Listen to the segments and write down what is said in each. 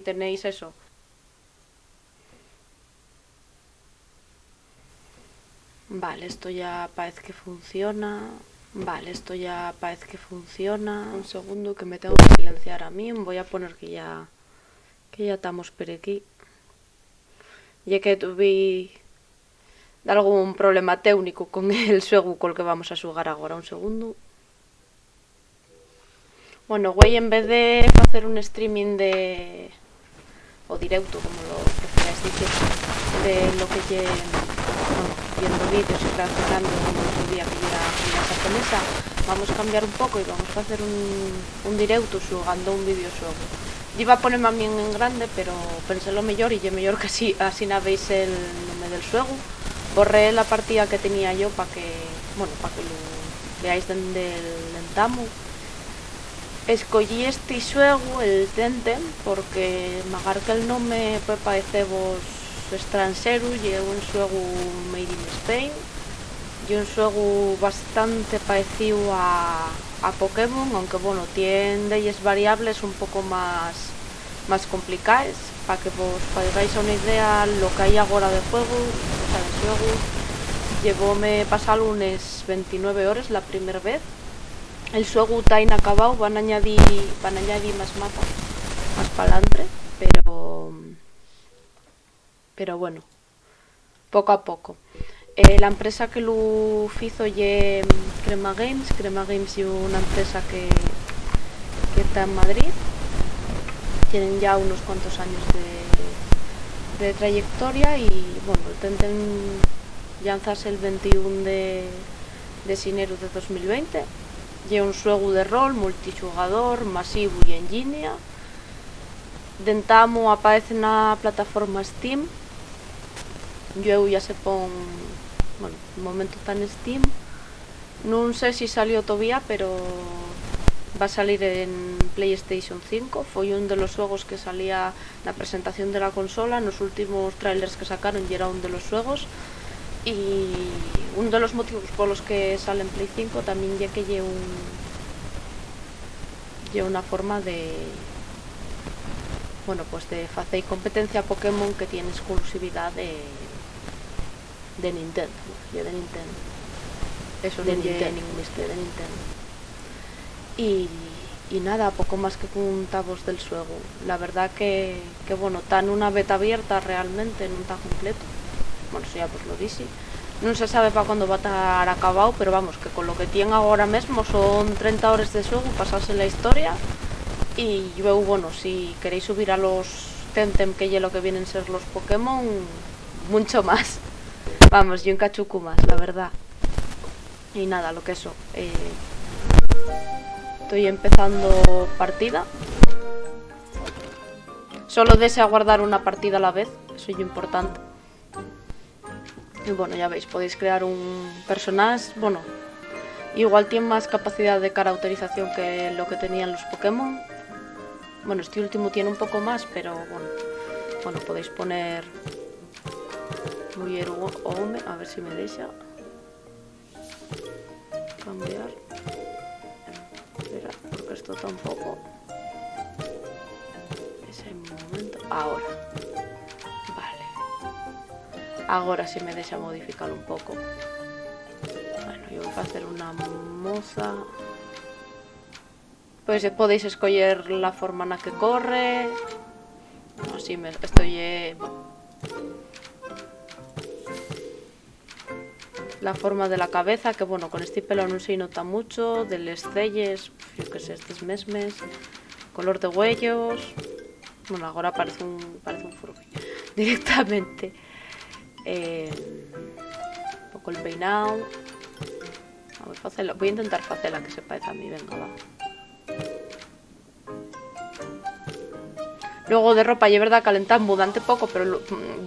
tenéis eso. Vale, esto ya parece que funciona. Vale, esto ya parece que funciona. Un segundo que me tengo que silenciar a mí. Voy a poner que ya estamos por aquí. Ya que tuve algún problema técnico con el juego col que vamos a jugar agora. Un segundo. Bueno, güey, en vez de hacer un streaming de... o directo, como lo prefieras decir, de lo que lle... bueno, viendo vídeos y reaccionando como el día que era la japonesa, vamos a cambiar un poco y vamos a hacer un directo jugando un videojuego. Iba a ponerme a mí en grande, pero pensé lo mejor y yo mejor que así no veis el nombre del juego. Borré la partida que tenía yo para que, bueno, para que lo veáis donde el entamo. Escogí este juego, el Tenten, porque magar que el nombre puede parecevos extranjero y es un juego made in Spain y un juego bastante parecido a Pokémon, aunque bueno, tiene leyes variables un poco más complicadas, para que vos hagáis una idea lo que hay ahora de juego. O sea, de juego llevóme pasar unas 29 horas la primera vez. El juego está inacabado, van a añadir más mapas más para adelante, pero bueno, poco a poco. La empresa que lo hizo es Crema Games. Crema Games es una empresa que está en Madrid. Tienen ya unos cuantos años de trayectoria y bueno, intenten lanzarse el 21 de enero de 2020. Y un juego de rol multijugador, masivo y en línea. Dentamo aparece en la plataforma Steam. Yo ya se pon, bueno, de momento está en Steam. No sé si salió todavía, pero va a salir en PlayStation 5. Fue uno de los juegos que salía en la presentación de la consola. En los últimos trailers que sacaron y era uno de los juegos. Y uno de los motivos por los que sale en Play 5 también ya que lleva una forma de, bueno, pues de hacer competencia a Pokémon que tiene exclusividad de Nintendo. De Nintendo. Eso de Nintendo. De Nintendo. Y nada, poco más que contavos del juego. La verdad que bueno, está en una beta abierta realmente, no está completo. Bueno, eso ya pues lo dije. No se sabe para cuándo va a estar acabado, pero vamos, que con lo que tienen ahora mismo son 30 horas de juego, pasarse la historia. Y luego, bueno, si queréis subir a los Temtem, que ya lo que vienen a ser los Pokémon, mucho más. Vamos, y un cachuco más, la verdad. Y nada, lo que eso. Estoy empezando partida. Solo desea guardar una partida a la vez, eso es importante. Y bueno, ya veis, podéis crear un personaje. Bueno, igual tiene más capacidad de caracterización que lo que tenían los Pokémon. Bueno, este último tiene un poco más, pero bueno, podéis poner Mujer o hombre, a ver si me deja cambiar. Espera, porque esto tampoco. Ese momento. Ahora. Ahora sí me deja modificar un poco. Bueno, yo voy a hacer una moza. Pues podéis escoger la forma en la que corre. Así estoy... la forma de la cabeza, que bueno, con este pelo no se nota mucho. De los celles, yo que sé, estos mesmes. Color de huellos. Bueno, ahora parece un furby directamente. Un poco el peinado. Voy a intentar hacerla que se parezca a mí, venga, va. Luego de ropa, y es verdad, calentar mudante poco,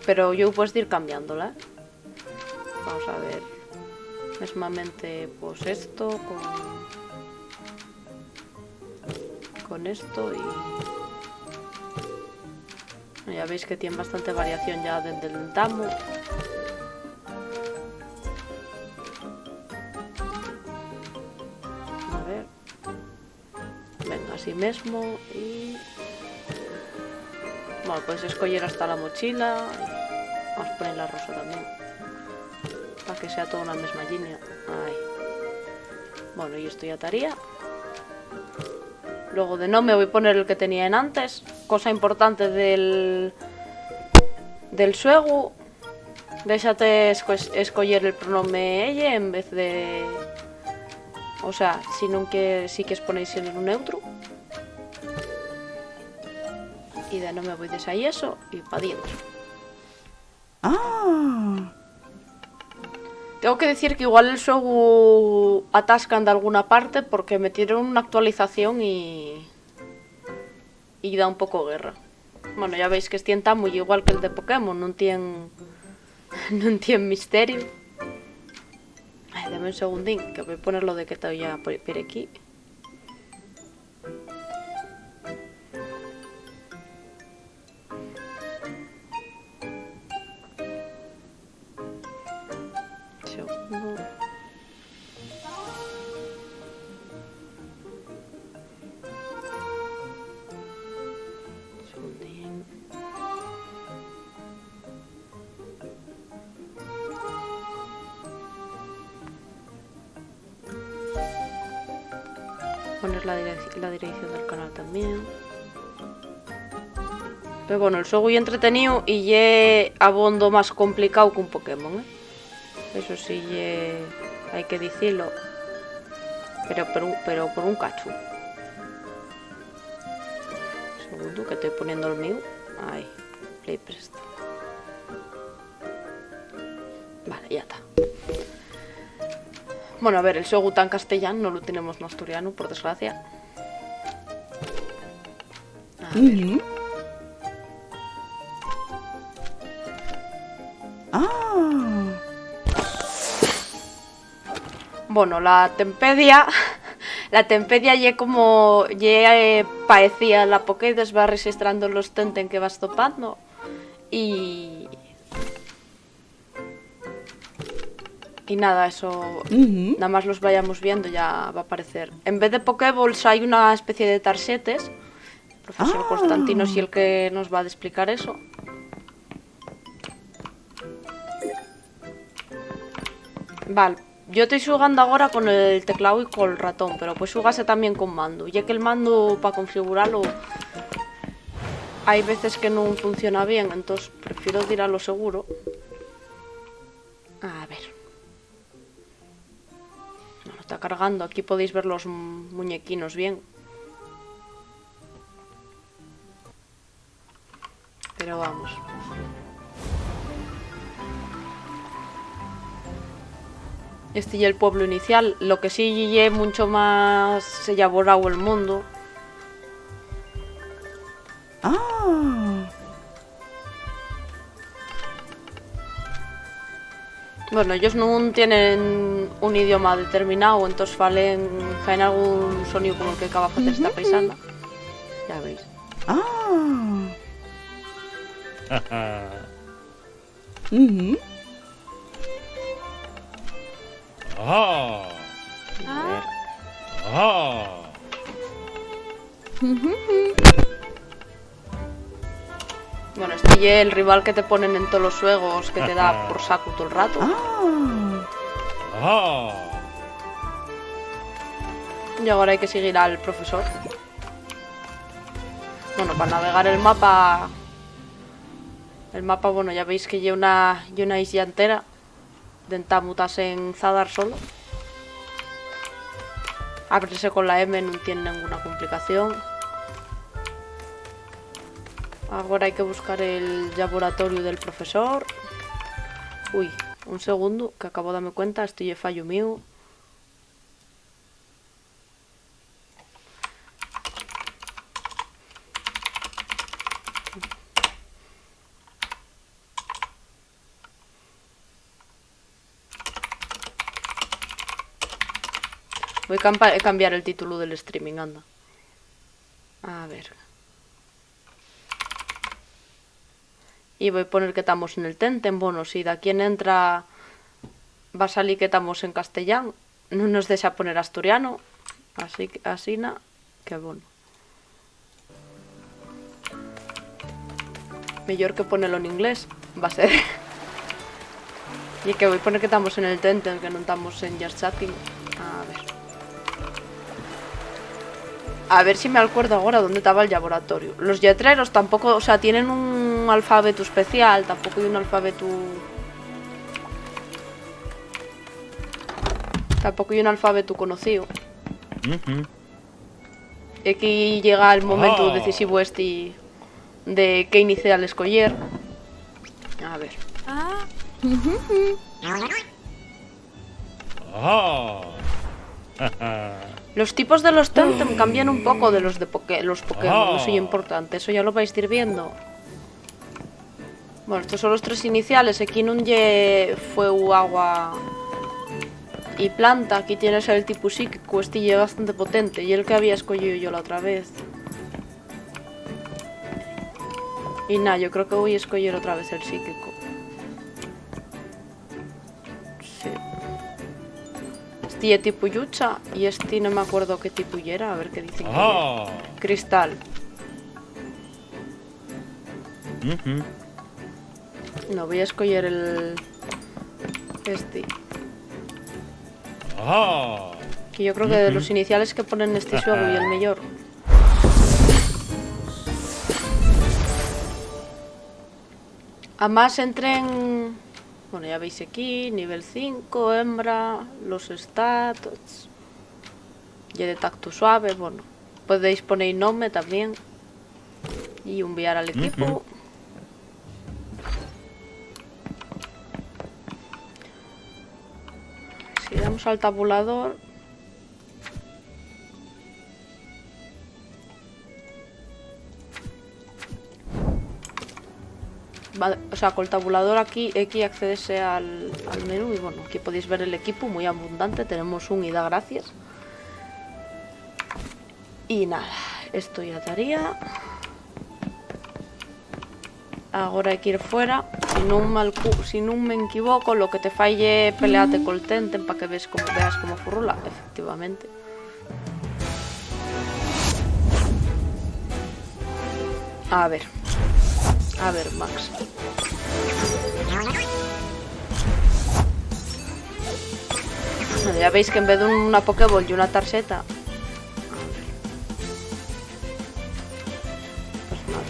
pero yo puedo ir cambiándola. Vamos a ver. Mismamente, pues esto con esto y ya veis que tiene bastante variación ya desde el entamo. A ver, venga, así mismo y Bueno, puedes escoger hasta la mochila. Vamos a poner la rosa también. Para que sea toda una misma línea. Ahí. Bueno, y esto ya estaría. Luego de nombre voy a poner el que tenía en antes. Cosa importante del suego. Déjate escoger el pronombre ella en vez de... O sea, si non que si que ponéis en un neutro. Y de nombre voy a ahí eso y para adentro. Tengo que decir que igual el juego atascan de alguna parte porque metieron una actualización y da un poco guerra. Bueno, ya veis que este está muy igual que el de Pokémon, no tiene misterio. Ay, dame un segundín, que voy a ponerlo de que estoy ya por aquí. Poner la dirección del canal también. Pero bueno, el juego es entretenido y es abondo más complicado que un Pokémon, ¿eh? Eso sí, hay que decirlo. Pero por un cacho. Segundo, que estoy poniendo el mío. Ahí, play presta. Vale, ya está. Bueno, a ver, el juego está en castellano, no lo tenemos en asturiano, por desgracia. A ver. Bueno, la Tempedia ye como parecía la Pokédex, va registrando los tenten que vas topando y nada, eso nada más los vayamos viendo ya va a aparecer. En vez de Pokéballs hay una especie de tarjetes. El profesor Constantino es el que nos va a explicar eso. Vale. Yo estoy jugando ahora con el teclado y con el ratón, pero pues jugase también con mando. Ya que el mando para configurarlo hay veces que no funciona bien, entonces prefiero ir a lo seguro. A ver. No, está cargando, aquí podéis ver los muñequinos bien. Pero vamos. Este y el pueblo inicial, lo que sí es mucho más elaborado el mundo. Bueno, ellos no tienen un idioma determinado, entonces faen algún sonido como el que acaba de hacer esta paisana. Ya veis. Bueno, este es el rival que te ponen en todos los juegos, que te da por saco todo el rato. Y ahora hay que seguir al profesor. Bueno, para navegar el mapa... bueno, ya veis que lleva una isla entera. Dentamutas en Zadar solo. Ábrese con la M, no tiene ninguna complicación. Ahora hay que buscar el laboratorio del profesor. Uy, un segundo, que acabo de darme cuenta, estoy de fallo mío. Voy a cambiar el título del streaming, anda. A ver. Y voy a poner que estamos en el Tenten. Bueno, si de aquí en entra va a salir que estamos en castellano. No nos deja poner asturiano. Así na, que bueno. Mellor que ponelo en inglés. Va a ser. Y que voy a poner que estamos en el Tenten, que no estamos en Just Chatting. A ver si me acuerdo ahora dónde estaba el laboratorio. Los yetreros tampoco, o sea, tienen un alfabeto especial, tampoco hay un alfabeto... Tampoco hay un alfabeto conocido. Y aquí llega el momento decisivo este de qué inicial escoger. A ver. Los tipos de los Temtem cambian un poco de los de los Pokémon, eso es importante, eso ya lo vais a ir viendo. Bueno, estos son los tres iniciales, aquí no lle fuego, agua y planta. Aquí tienes el tipo psíquico, este es bastante potente, y el que había escogido yo la otra vez. Y nada, yo creo que voy a escoger otra vez el psíquico. Sí. Este es tipo yucha y este no me acuerdo qué tipo era, a ver qué dicen. Cristal. No, voy a escoger el... este. Que yo creo que de los iniciales que ponen este juego y el mejor. Además entré en... Bueno, ya veis aquí, nivel 5, hembra, los stats y de tacto suave, bueno. Podéis poner nombre también y enviar al equipo. Si damos al tabulador... O sea, con el tabulador aquí accedese al menú y bueno, aquí podéis ver el equipo muy abundante, tenemos un y da gracias. Y nada, esto ya estaría. Ahora hay que ir fuera, si no me equivoco, lo que te falle peleate con el Tenten para que veas como furrula, efectivamente. A ver, Max. Bueno, ya veis que en vez de una Pokéball y una tarjeta... Pues nada.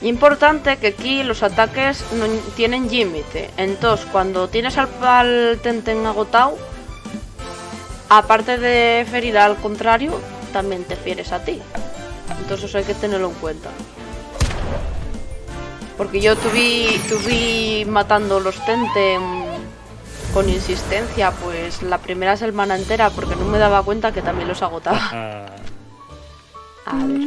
Importante que aquí los ataques no tienen límite. Entonces, cuando tienes al Tenten agotado, aparte de ferir al contrario, también te fieres a ti. Entonces eso hay que tenerlo en cuenta. Porque yo tuve matando los Tenten con insistencia, pues la primera semana entera, porque no me daba cuenta que también los agotaba. A ver.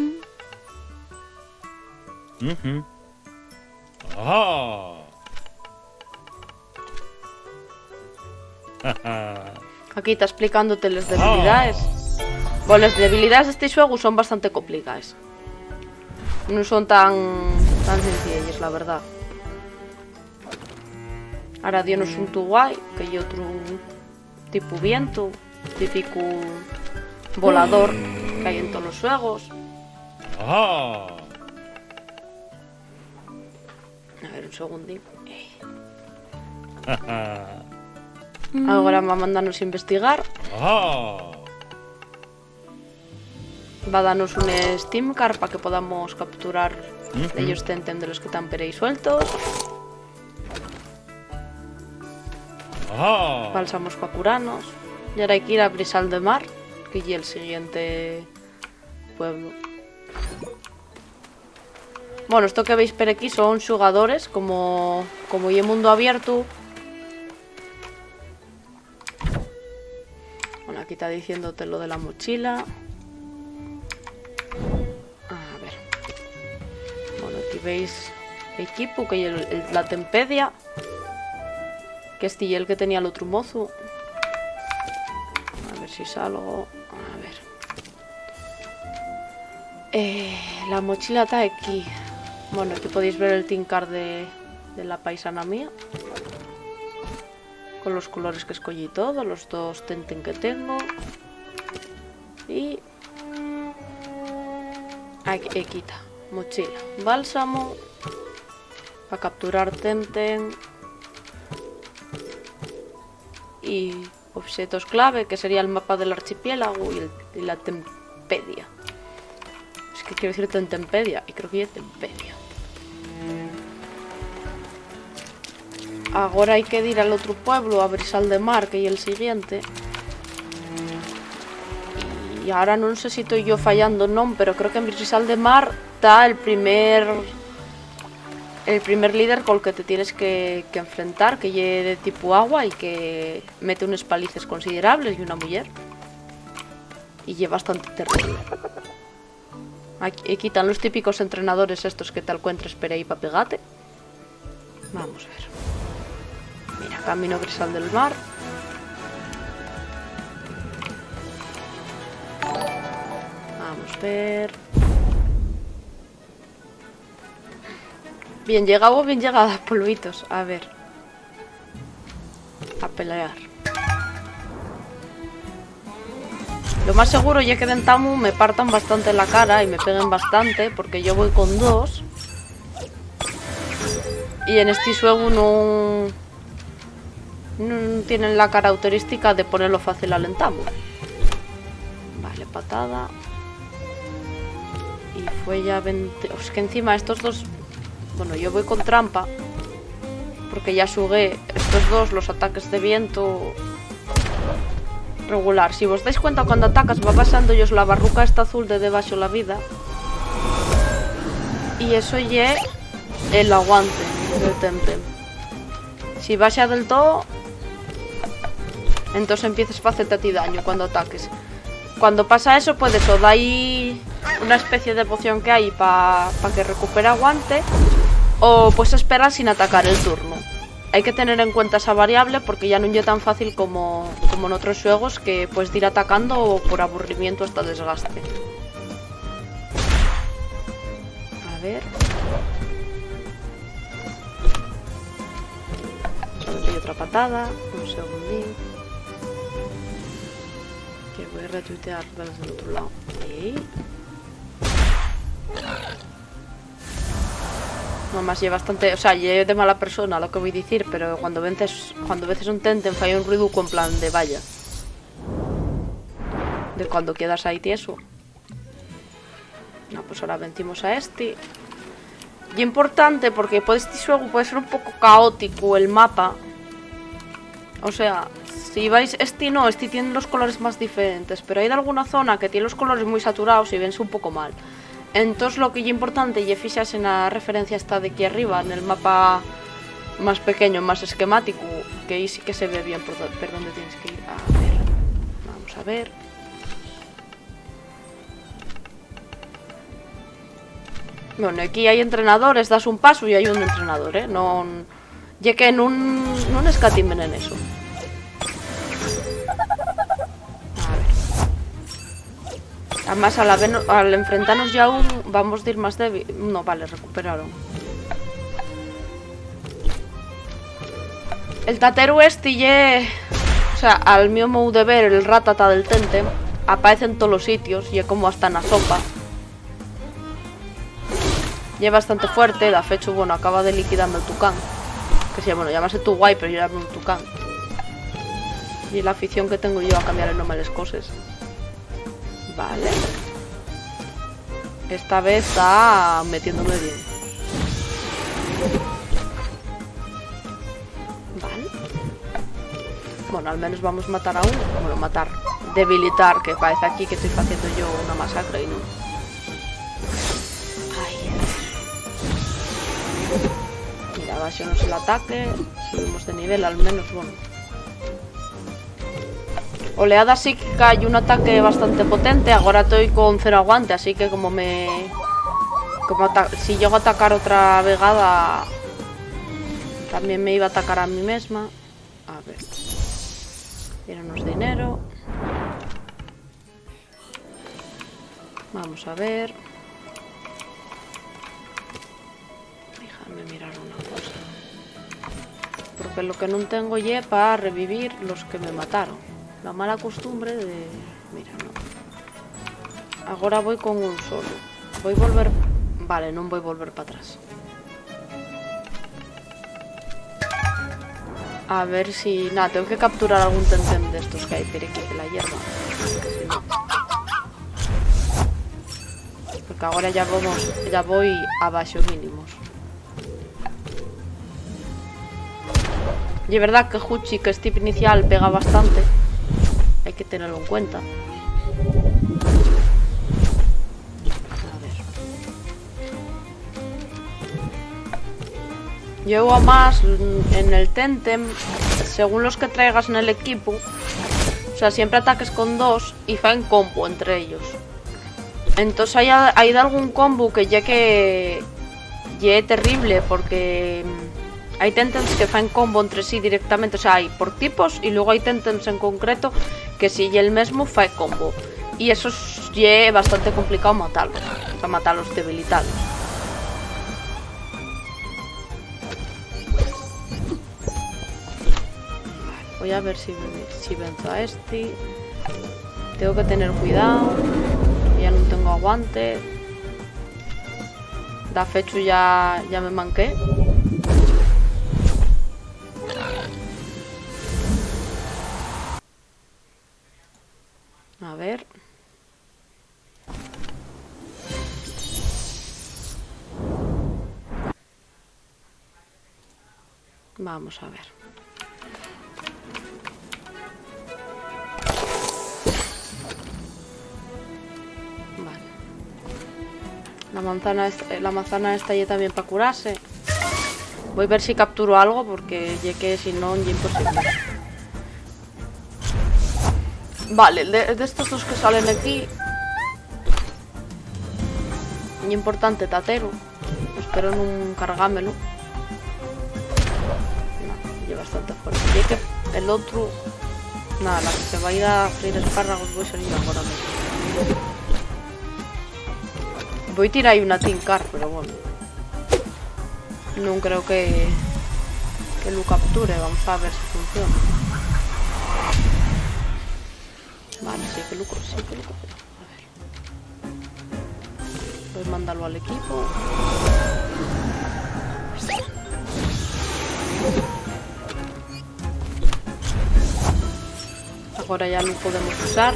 Aquí está explicándote las debilidades. Bueno, las debilidades de este juego son bastante complicadas. No son tan sencillas, la verdad. Ahora dionos un Tuguay, que hay otro tipo viento, típico volador que hay en todos los juegos. A ver, un segundín. Ahora va a mandarnos a investigar. Va a darnos un Steam Card para que podamos capturar ellos Tenten de los que están por ahí sueltos. Bálsamos para curarnos. Y ahora hay que ir a Brisal de Mar, que es el siguiente pueblo. Bueno, esto que veis por aquí son jugadores, como y en mundo abierto. Bueno, aquí está diciéndote lo de la mochila. A ver. Bueno, aquí veis equipo, que es la Tempedia. Que este y el que tenía el otro mozo. A ver si salgo. A ver. La mochila está aquí. Bueno, aquí podéis ver el team card de la paisana mía. Con los colores que escogí todo, los dos Tenten que tengo. Y... aquí está. Mochila. Bálsamo. Para capturar Tenten. Y objetos clave, que sería el mapa del archipiélago y la Tempedia. Es que quiero decir Tentempedia y creo que es Tempedia. Ahora hay que ir al otro pueblo, a Brisal de Mar, que es el siguiente. Y ahora no sé si estoy yo fallando o no, pero creo que en Brisal de Mar está el primer líder con el que te tienes que enfrentar, que es de tipo agua y que mete unos palices considerables y una mujer. Y es bastante terrible. Aquí quitan los típicos entrenadores estos que te encuentres por ahí para pegarte. Vamos a ver. Mira, camino Brisal del Mar. Vamos a ver. Bien llegado o bien llegada, polvitos. A ver. A pelear. Lo más seguro es que de Entamu me partan bastante la cara y me peguen bastante, porque yo voy con 2. Y en este juego no tienen la característica de ponerlo fácil al Entamu. Vale, patada. Y fue ya 20... Es que encima estos dos... Bueno, yo voy con trampa, porque ya jugué estos dos, los ataques de viento regular. Si vos dais cuenta, cuando atacas va pasando ellos la barruca esta azul de debajo la vida. Y eso ya el aguante del Temtem. Si baja del todo, entonces empiezas a hacerte a ti daño cuando ataques. Cuando pasa eso, puedes o dar una especie de poción que hay para que recupere aguante, o pues esperar sin atacar el turno. Hay que tener en cuenta esa variable porque ya no es tan fácil como en otros juegos, que puedes ir atacando por aburrimiento hasta desgaste. A ver. Solo doy otra patada. Un segundín. Que voy a retuitear desde el otro lado. ¿Sí? No más, lleva bastante, o sea, lleve de mala persona lo que voy a decir, pero cuando vences un Tenten falla un ruiduco en plan de vaya. De cuando quedas ahí tieso. No, pues ahora vencimos a este. Y importante porque este juego puede ser un poco caótico el mapa. O sea, si vais, este tiene los colores más diferentes, pero hay de alguna zona que tiene los colores muy saturados y vense un poco mal. Entonces lo que es importante y fijas en la referencia está de aquí arriba, en el mapa más pequeño, más esquemático, que ahí sí que se ve bien por dónde tienes que ir. A ver, vamos a ver. Bueno, aquí hay entrenadores, das un paso y hay un entrenador, ¿eh? No, ya que no escatimen en eso. Además, al enfrentarnos ya aún, vamos a ir más débil. No, vale, recuperaron. El tatero este, o sea, al mío modo de ver, el ratata del Tenten, aparece en todos los sitios, y es como hasta en la sopa. Y es bastante fuerte, de hecho, bueno, acaba de liquidarme el tucán. Que sí, bueno, llámase tu guay, pero yo llamo un tucán. Y la afición que tengo yo a cambiar el nombre de las cosas. Vale. Esta vez está metiéndome bien. Vale. Bueno, al menos vamos a matar a uno. Bueno, matar. Debilitar, que parece aquí que estoy haciendo yo una masacre y no. Ay. Mira, bajamos el ataque. Subimos de nivel al menos, bueno. Oleada psíquica y un ataque bastante potente. Ahora estoy con 0 aguante, así que si llego a atacar otra vegada, también me iba a atacar a mí misma. A ver. Tíranos dinero. Vamos a ver. Déjame mirar una cosa. Porque lo que no tengo ya para revivir los que me mataron. La mala costumbre de... Mira, no. Ahora voy con un solo. Voy a volver... Vale, no voy a volver para atrás. A ver si... Nada, tengo que capturar algún Temtem de estos que hay por aquí de la hierba. Porque ahora ya voy a baixos mínimos. Y es verdad que Huchi, que es tip inicial, pega bastante. Hay que tenerlo en cuenta. Yo más en el Temtem, según los que traigas en el equipo, o sea, siempre ataques con 2 y fan combo entre ellos. Entonces hay de algún combo que ya que es terrible, porque hay Temtems que fan combo entre sí directamente, o sea, hay por tipos y luego hay Temtems en concreto que si el mismo fa combo. Y eso es bastante complicado matarlos, para matarlos debilitados. Voy a ver si venzo a este. Tengo que tener cuidado. Ya no tengo aguante. Da fecho ya me manqué. A ver. Vamos a ver. Vale. La manzana está ya también para curarse. Voy a ver si capturo algo porque ya que si no es imposible. Vale, de estos dos que salen aquí. Muy importante tatero. Espero no cargámelo. No, lleva bastante fuerte. Y que el otro. Nada, la que se va a ir a freír espárragos voy a salir ahora mismo. Voy a tirar ahí una tincar, pero bueno. No creo que lo capture. Vamos a ver si funciona. Vale, sí que lo captura. A ver. Voy a mandarlo al equipo. Ahora ya lo podemos usar.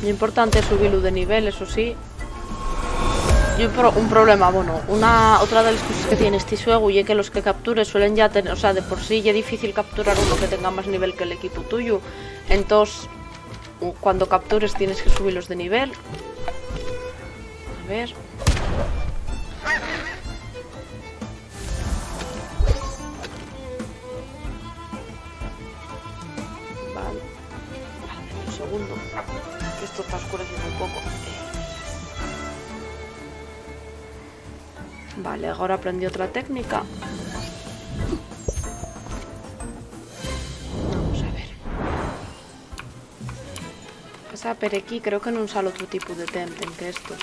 Lo importante es subirlo de nivel, eso sí. Y un problema, bueno, otra de las cosas que tiene este juego y es que los que captures suelen ya tener, o sea, de por sí ya es difícil capturar uno que tenga más nivel que el equipo tuyo. Entonces, cuando captures tienes que subirlos de nivel. A ver. Vale. Un segundo. Esto está oscureciendo un poco. Vale, ahora aprendí otra técnica. Vamos a ver. Pasa per aquí, creo que no sale otro tipo de Temtem que estos.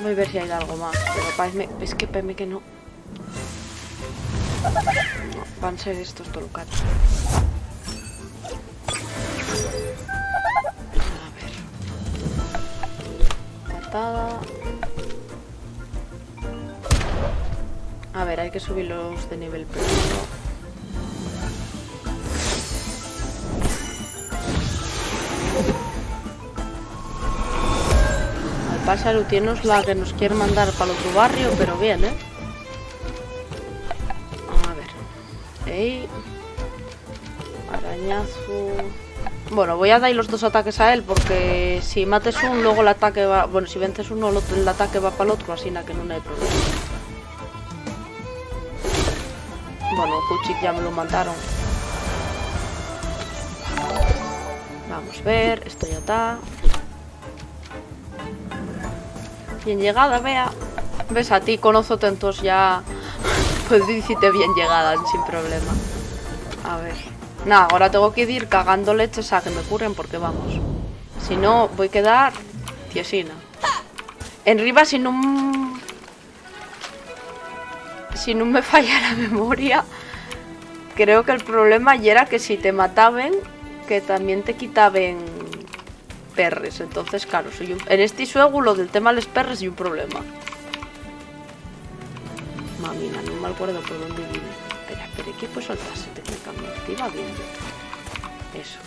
Voy a ver si hay algo más, pero es que parece que no. No, van a ser estos tolucatos. A ver. Patada. A ver, hay que subirlos de nivel primero. Al pájaro tienes la que nos quiere mandar para el otro barrio, pero bien, ¿eh? A ver. Ey. Arañazo. Bueno, voy a dar los dos ataques a él porque si mates uno, luego el ataque va... Bueno, si vences uno, el ataque va para el otro, así que no hay problema. Bueno, Kuchik ya me lo mataron. Vamos a ver, esto ya está. Bien llegada, vea. Ves, a ti conozco tantos ya. Pues decirte bien llegada, sin problema. A ver. Nada, ahora tengo que ir cagando leches a que me curen porque vamos. Si no, voy a quedar tiesina. En Riva, si no me falla la memoria, creo que el problema ya era que si te mataban, que también te quitaban perres. Entonces, claro, en este juego lo del tema de los perres y un problema. Mamina, no me acuerdo por dónde vine. Espera, ¿qué puede soltarse técnicamente? Iba bien. Eso.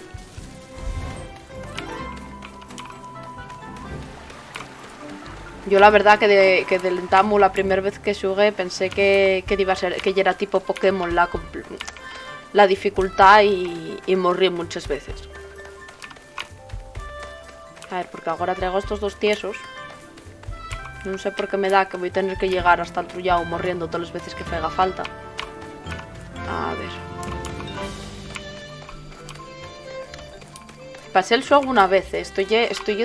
Yo la verdad que del Entamu la primera vez que jugué pensé que iba a ser, que ya era tipo Pokémon la dificultad y morí muchas veces. A ver, porque ahora traigo estos dos tiesos. No sé por qué me da que voy a tener que llegar hasta el trullao morriendo todas las veces que me haga falta. A ver. Pasé el juego una vez, estoy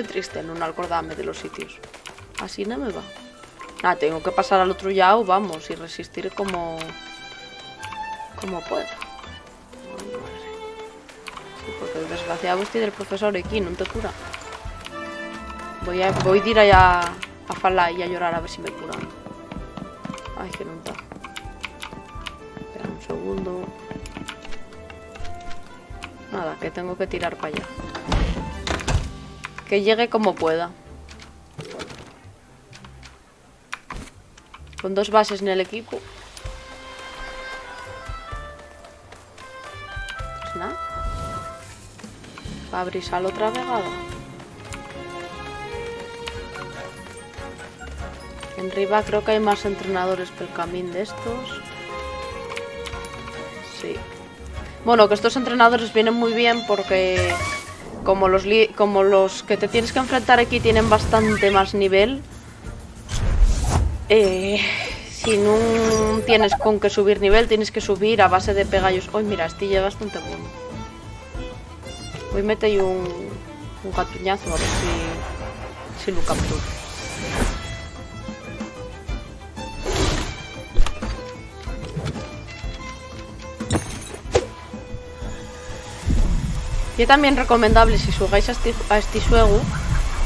triste en no acordarme de los sitios. Así no me va. Ah, tengo que pasar al otro yao, vamos, y resistir como pueda. Sí, porque el desgraciado estoy del profesor aquí, no te cura. Voy a ir allá a falar y a llorar a ver si me curan. Ay, que no está. Espera un segundo. Nada, que tengo que tirar para allá. Que llegue como pueda. Con dos bases en el equipo. Pues nada. Va a abrir sal otra vegada. En Riva creo que hay más entrenadores pel camino de estos. Sí. Bueno, que estos entrenadores vienen muy bien porque como los que te tienes que enfrentar aquí tienen bastante más nivel. Si no tienes con que subir nivel, tienes que subir a base de pegallos. Uy, mira, este ya es bastante bueno. Voy a meter un gatuñazo a ver si lo capturo. Y también recomendable si jugáis a este juego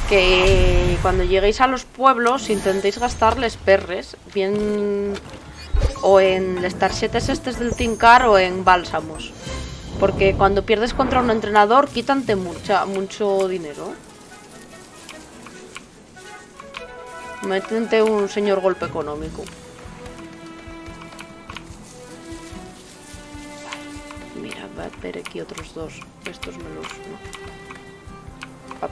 que cuando lleguéis a los pueblos intentéis gastarles perres, bien o en las tarjetas estes del Tincar o en bálsamos, porque cuando pierdes contra un entrenador quítante mucho dinero. Métente un señor golpe económico. Vale. Mira, va a ver aquí otros dos. Estos me los... No.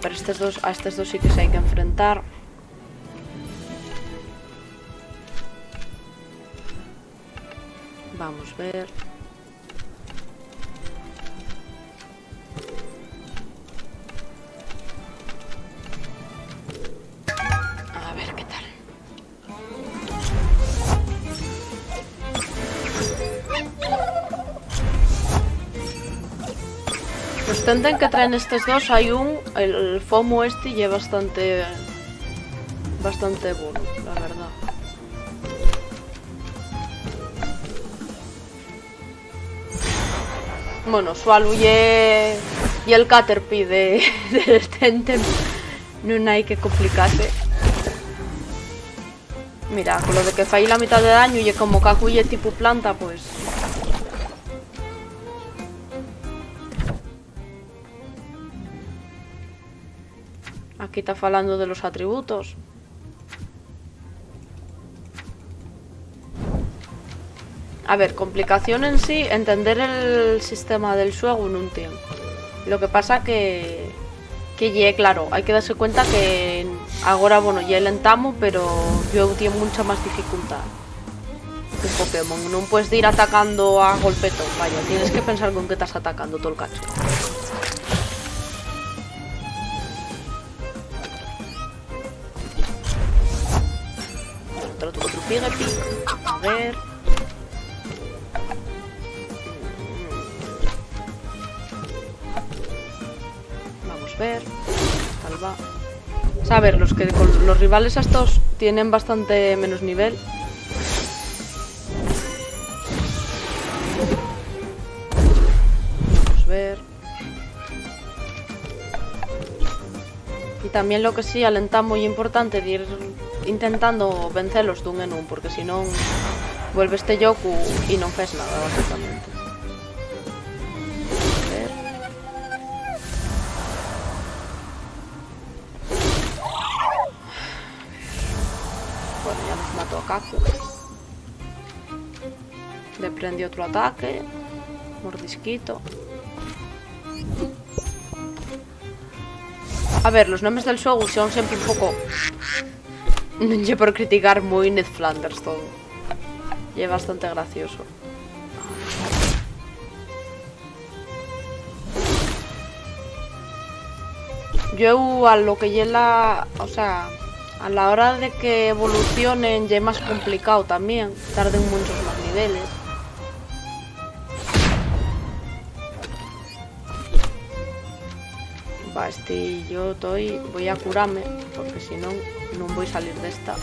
Pero a estos dos sí que se hay que enfrentar. Vamos a ver. A ver qué tal. Pues tenten que traen estos dos, hay el FOMO este y es bastante bueno, la verdad. Bueno, Sualu y el Caterpie de Tentem no hay que complicarse. Mira, con lo de que fallé la mitad de daño y como Kakuye tipo planta, pues... Aquí está falando de los atributos. A ver, complicación en sí, entender el sistema del juego no entiendo. Lo que pasa que claro, hay que darse cuenta que ahora, bueno, ya el Entamu, pero yo tiene mucha más dificultad que Pokémon. No puedes ir atacando a golpetón, vaya, tienes que pensar con qué estás atacando todo el cacho. Otro Piggy. A ver. Vamos a ver. Tal va. O sea, a ver, los rivales estos tienen bastante menos nivel. Vamos a ver. Y también lo que sí alentamos muy importante de ir intentando vencerlos de un en un, porque si no vuelve este Yoku y no haces nada básicamente. A ver. Kaku. Le prendí otro ataque. Mordisquito. A ver, los nombres del juego son siempre un poco... Non lle por criticar muy Ned Flanders todo. Y es bastante gracioso. Yo a lo que la... O sea, a la hora de que evolucionen ya es más complicado también. Tarden muchos más niveles. Va, yo voy a curarme, porque si no, no voy a salir de esta.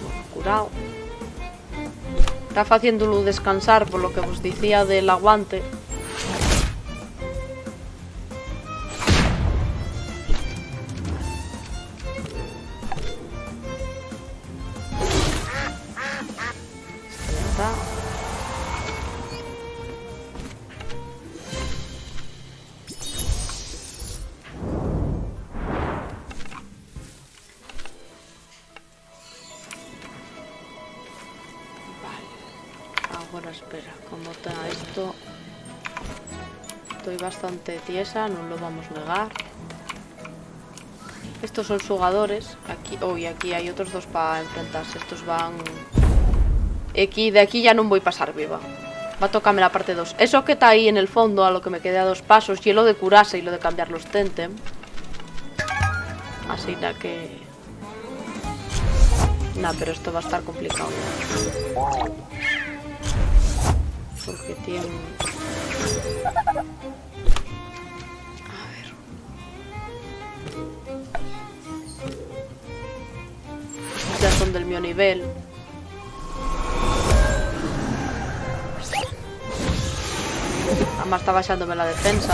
Bueno, curado. Está haciéndolo descansar por lo que os decía del aguante. Ahora espera, como está esto, estoy bastante tiesa, no lo vamos a negar. Estos son jugadores, aquí, y aquí hay otros dos para enfrentarse. Estos van... de aquí ya no voy a pasar viva. Va a tocarme la parte 2. Eso que está ahí en el fondo, a lo que me quedé a 2 pasos, y lo de curarse y lo de cambiar los Temtem. Así que... Nah, pero esto va a estar complicado. Porque tiene... A ver... Ya son del mío nivel. Además está bajándome la defensa.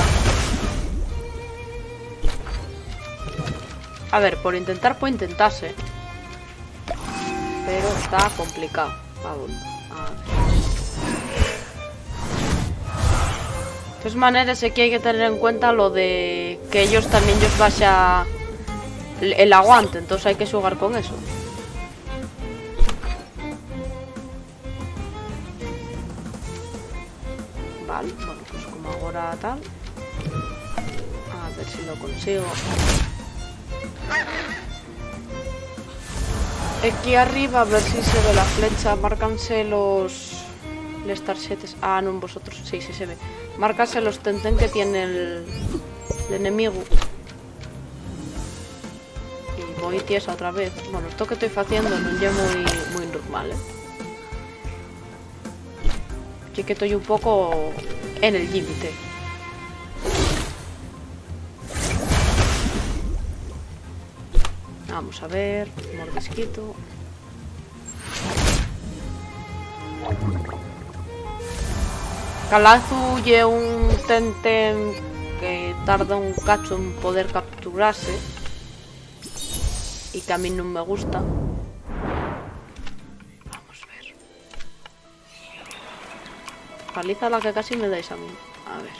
A ver, por intentar puedo intentarse. Pero está complicado. Vamos. De todas maneras, aquí hay que tener en cuenta lo de que ellos también baja el aguante, entonces hay que jugar con eso. Vale, bueno, pues como ahora tal. A ver si lo consigo. Aquí arriba, a ver si se ve la flecha, márcanse los tarjetes. Ah, no, en vosotros, sí se ve. Márcase los Temtem que tiene el enemigo. Y voy tiesa otra vez. Bueno, esto que estoy haciendo no es muy normal, Así que estoy un poco en el límite. Vamos a ver, mordisquito. Calazu es un Temtem que tarda un cacho en poder capturarse y que a mí no me gusta. Vamos a ver. Paliza la que casi me dais a mí. A ver.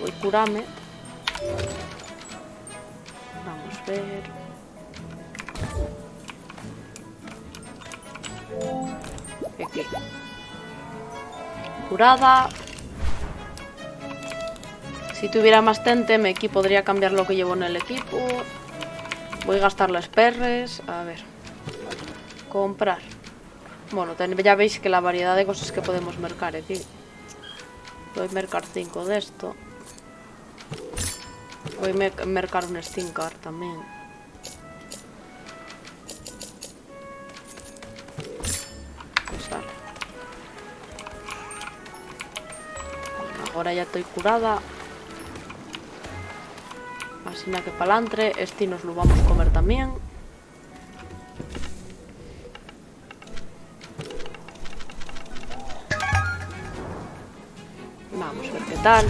Voy a curarme. Vamos a ver. Aquí. Curada. Si tuviera más Temtem, aquí podría cambiar lo que llevo en el equipo. Voy a gastar las perres. A ver. Comprar. Bueno, ya veis que la variedad de cosas que podemos mercar aquí. Voy a mercar 5 de esto. Voy a mercar un Steam Card también. Pues vale. Ahora ya estoy curada. Así que pa'lantre. Este nos lo vamos a comer también. Vamos a ver qué tal.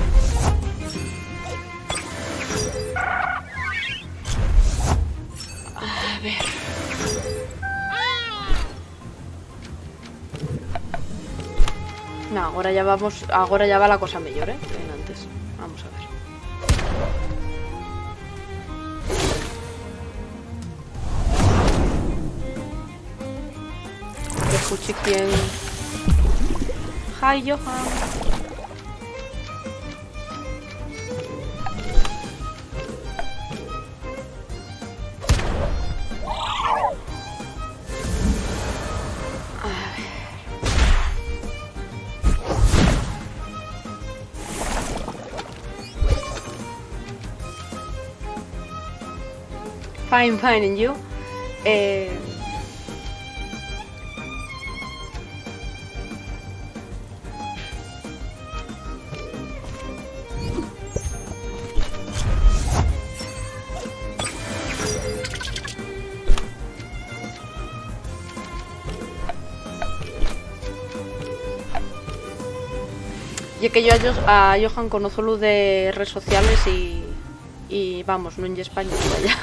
A ver. No, ahora ya vamos. Ahora ya va la cosa mejor, en antes. Vamos a ver. Fuchikien. Hi, Johan. Fine, fine, and you? Y que yo a Johan conozco lo de redes sociales y vamos, no en español, vaya.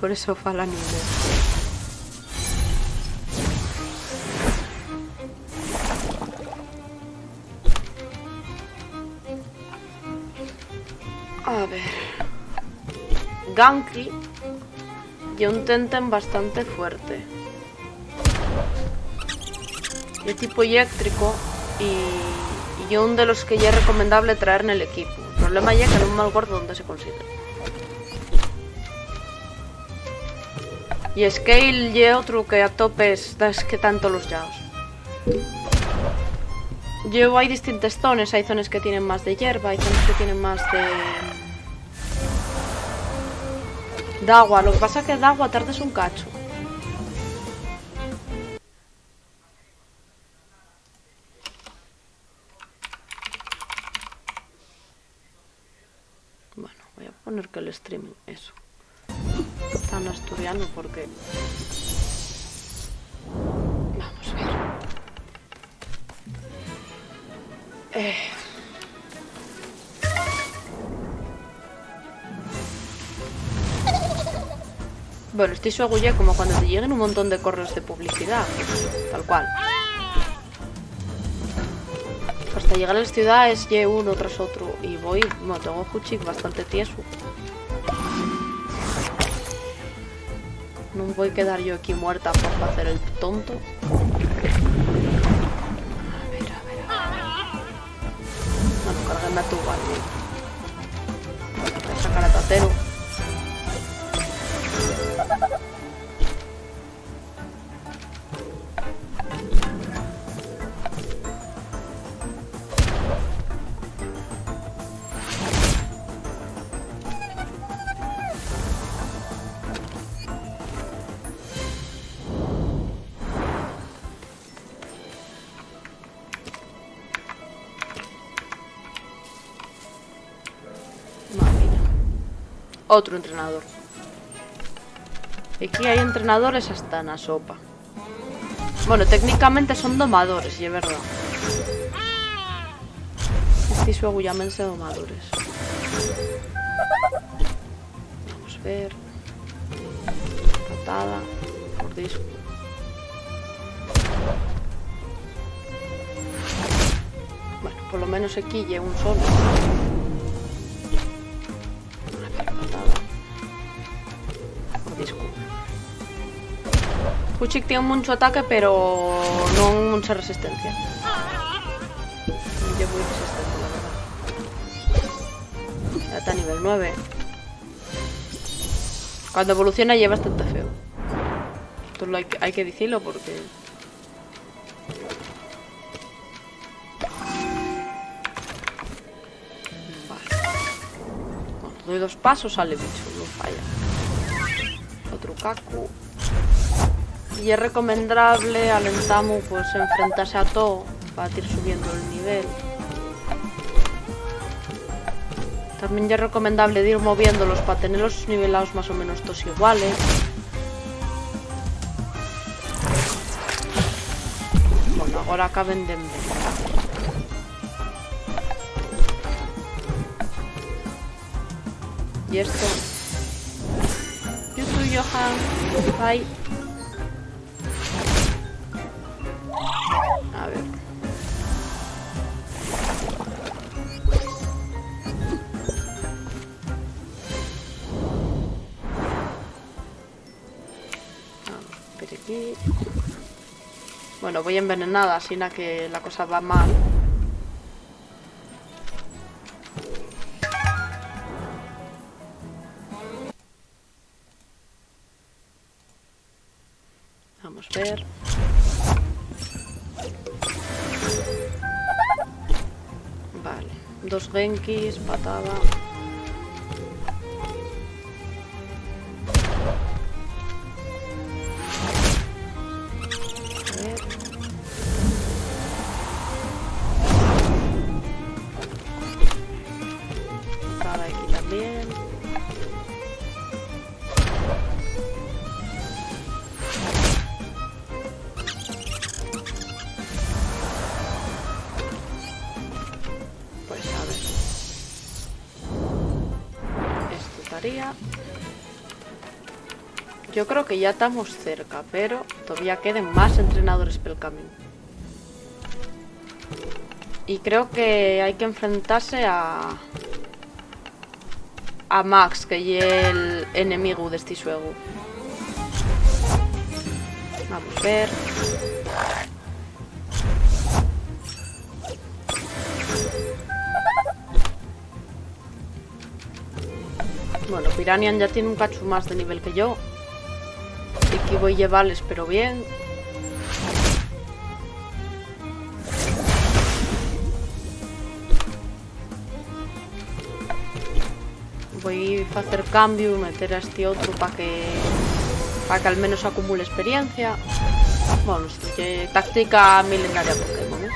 Por eso fala en inglés. A ver. Ganki y un Tenten bastante fuerte. Y tipo eléctrico y un de los que ya es recomendable traer en el equipo. El problema ya que no me acuerdo dónde se consigue. Y Scale y otro que a topes das que tanto los yaos. Yo hay distintas zonas, hay zonas que tienen más de hierba, hay zonas que tienen más de agua. Lo que pasa es que de agua tardes un cacho. Bueno, voy a poner que el streaming, eso. Tan asturiano porque... Vamos a ver. Bueno, estoy suagullé como cuando te lleguen un montón de correos de publicidad. Tal cual. Hasta llegar a las ciudades, llevo uno tras otro. Y voy, bueno, tengo Fuchik bastante tieso. No voy a quedar yo aquí muerta por hacer el tonto. A ver. Bueno, cárgame a tu guardia. Voy a sacar a Tatero. Otro entrenador. Aquí hay entrenadores hasta en la sopa. Bueno, técnicamente son domadores, y es verdad. Este suego llámense domadores. Vamos a ver. Patada. Mordisco. Bueno, por lo menos aquí lleva un solo. Fuchik tiene mucho ataque, pero no mucha resistencia. Yo muy resistente, la verdad. Ya está a nivel 9. Cuando evoluciona ya es bastante feo. Esto hay que decirlo porque... Vale. Cuando doy 2 pasos sale bicho, no falla. Otro Kaku. Y es recomendable al Entamu pues enfrentarse a todo para ir subiendo el nivel. También ya es recomendable ir moviéndolos para tenerlos nivelados más o menos todos iguales. Bueno, ahora acaben de empezar. Y esto... YouTube, Johan. Bye. A ver. Vamos por aquí. Bueno, voy envenenada, así na que la cosa va mal. Vamos a ver. Vale, 2 genkis, patada. A ver. Patada aquí también. Yo creo que ya estamos cerca, pero todavía queden más entrenadores pel camino. Y creo que hay que enfrentarse a Max, que es el enemigo de este juego. Vamos a ver. Bueno, Piranian ya tiene un cacho más de nivel que yo. Aquí voy a llevarles, pero bien. Voy a hacer cambio y meter a este otro para que al menos acumule experiencia. Bueno, esto es táctica milenaria Pokémon, ¿eh?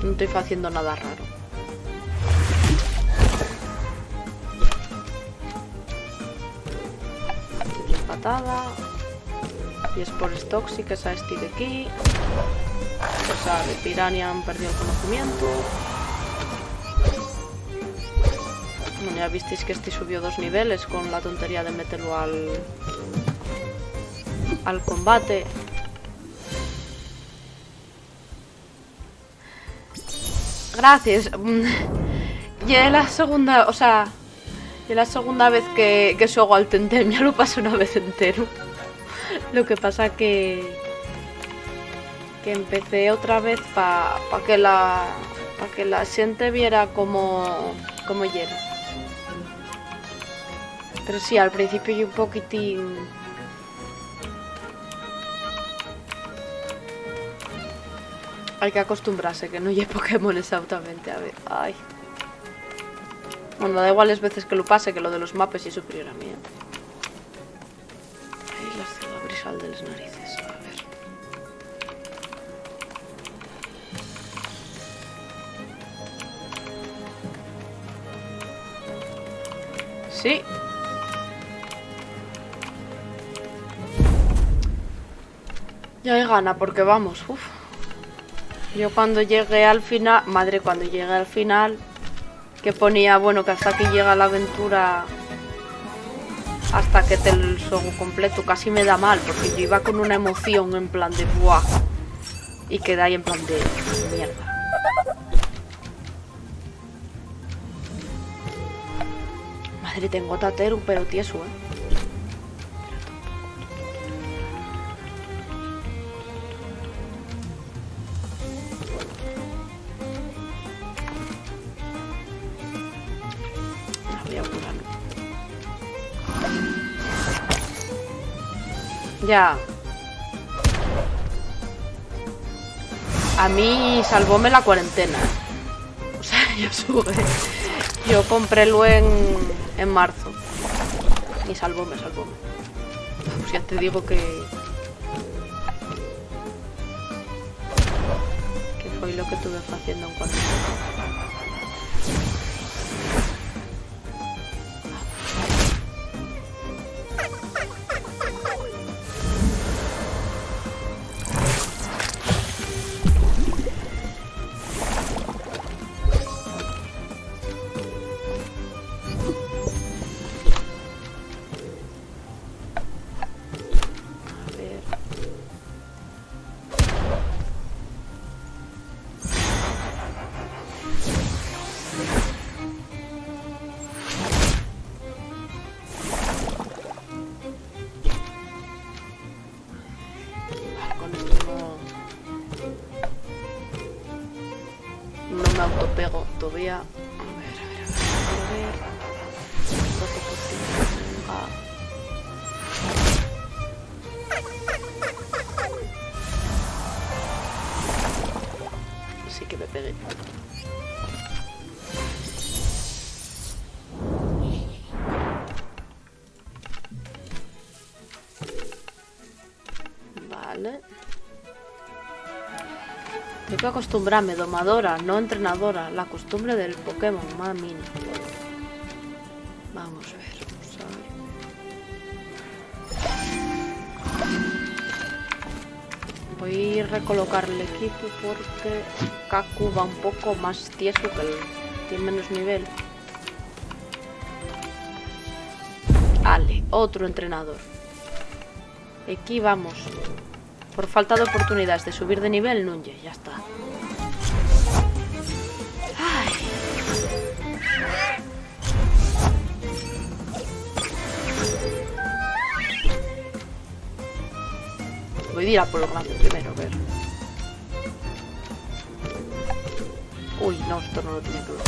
No estoy haciendo nada raro. Patada. Y es por Toxic, que es a este de aquí. Pues sabe, Piranian perdió el conocimiento. Bueno, ya visteis que este subió 2 niveles con la tontería de meterlo al combate. Gracias. Y es la segunda, o sea, es la segunda vez que juego al Temtem. Ya lo pasé una vez entero. Lo que pasa que empecé otra vez para que la gente viera cómo era. Pero sí, al principio yo un poquitín... Hay que acostumbrarse, que no hay Pokémon exactamente. A ver, ay. Bueno, da igual las veces que lo pase, que lo de los mapas es superior a mí. Ay, la brisal de las narices. A ver. Sí. Ya hay gana, porque vamos, uff. Yo cuando llegué al final, madre, cuando llegué al final, que ponía, bueno, que hasta aquí llega la aventura, hasta que te el juego completo, casi me da mal, porque yo iba con una emoción en plan de buah, y quedé ahí en plan de mierda. Madre, tengo Tateru, pero tieso, Ya. A mí salvóme la cuarentena. O sea, yo comprélo en marzo. Y salvóme. Pues ya te digo que fue lo que estuve haciendo en cuarentena. pego todavía. A ver. Sí que me pegué. Vale. Tengo que acostumbrarme, domadora, no entrenadora. La costumbre del Pokémon, mami. Vamos a ver. Voy a recolocar el equipo porque Kaku va un poco más tieso que él. Tiene menos nivel. Vale, otro entrenador. Aquí vamos. Por falta de oportunidades de subir de nivel, Nunye, ya está. Ay. Voy a ir a por lo grande primero, a ver. Uy, no, esto no lo tenía que ver.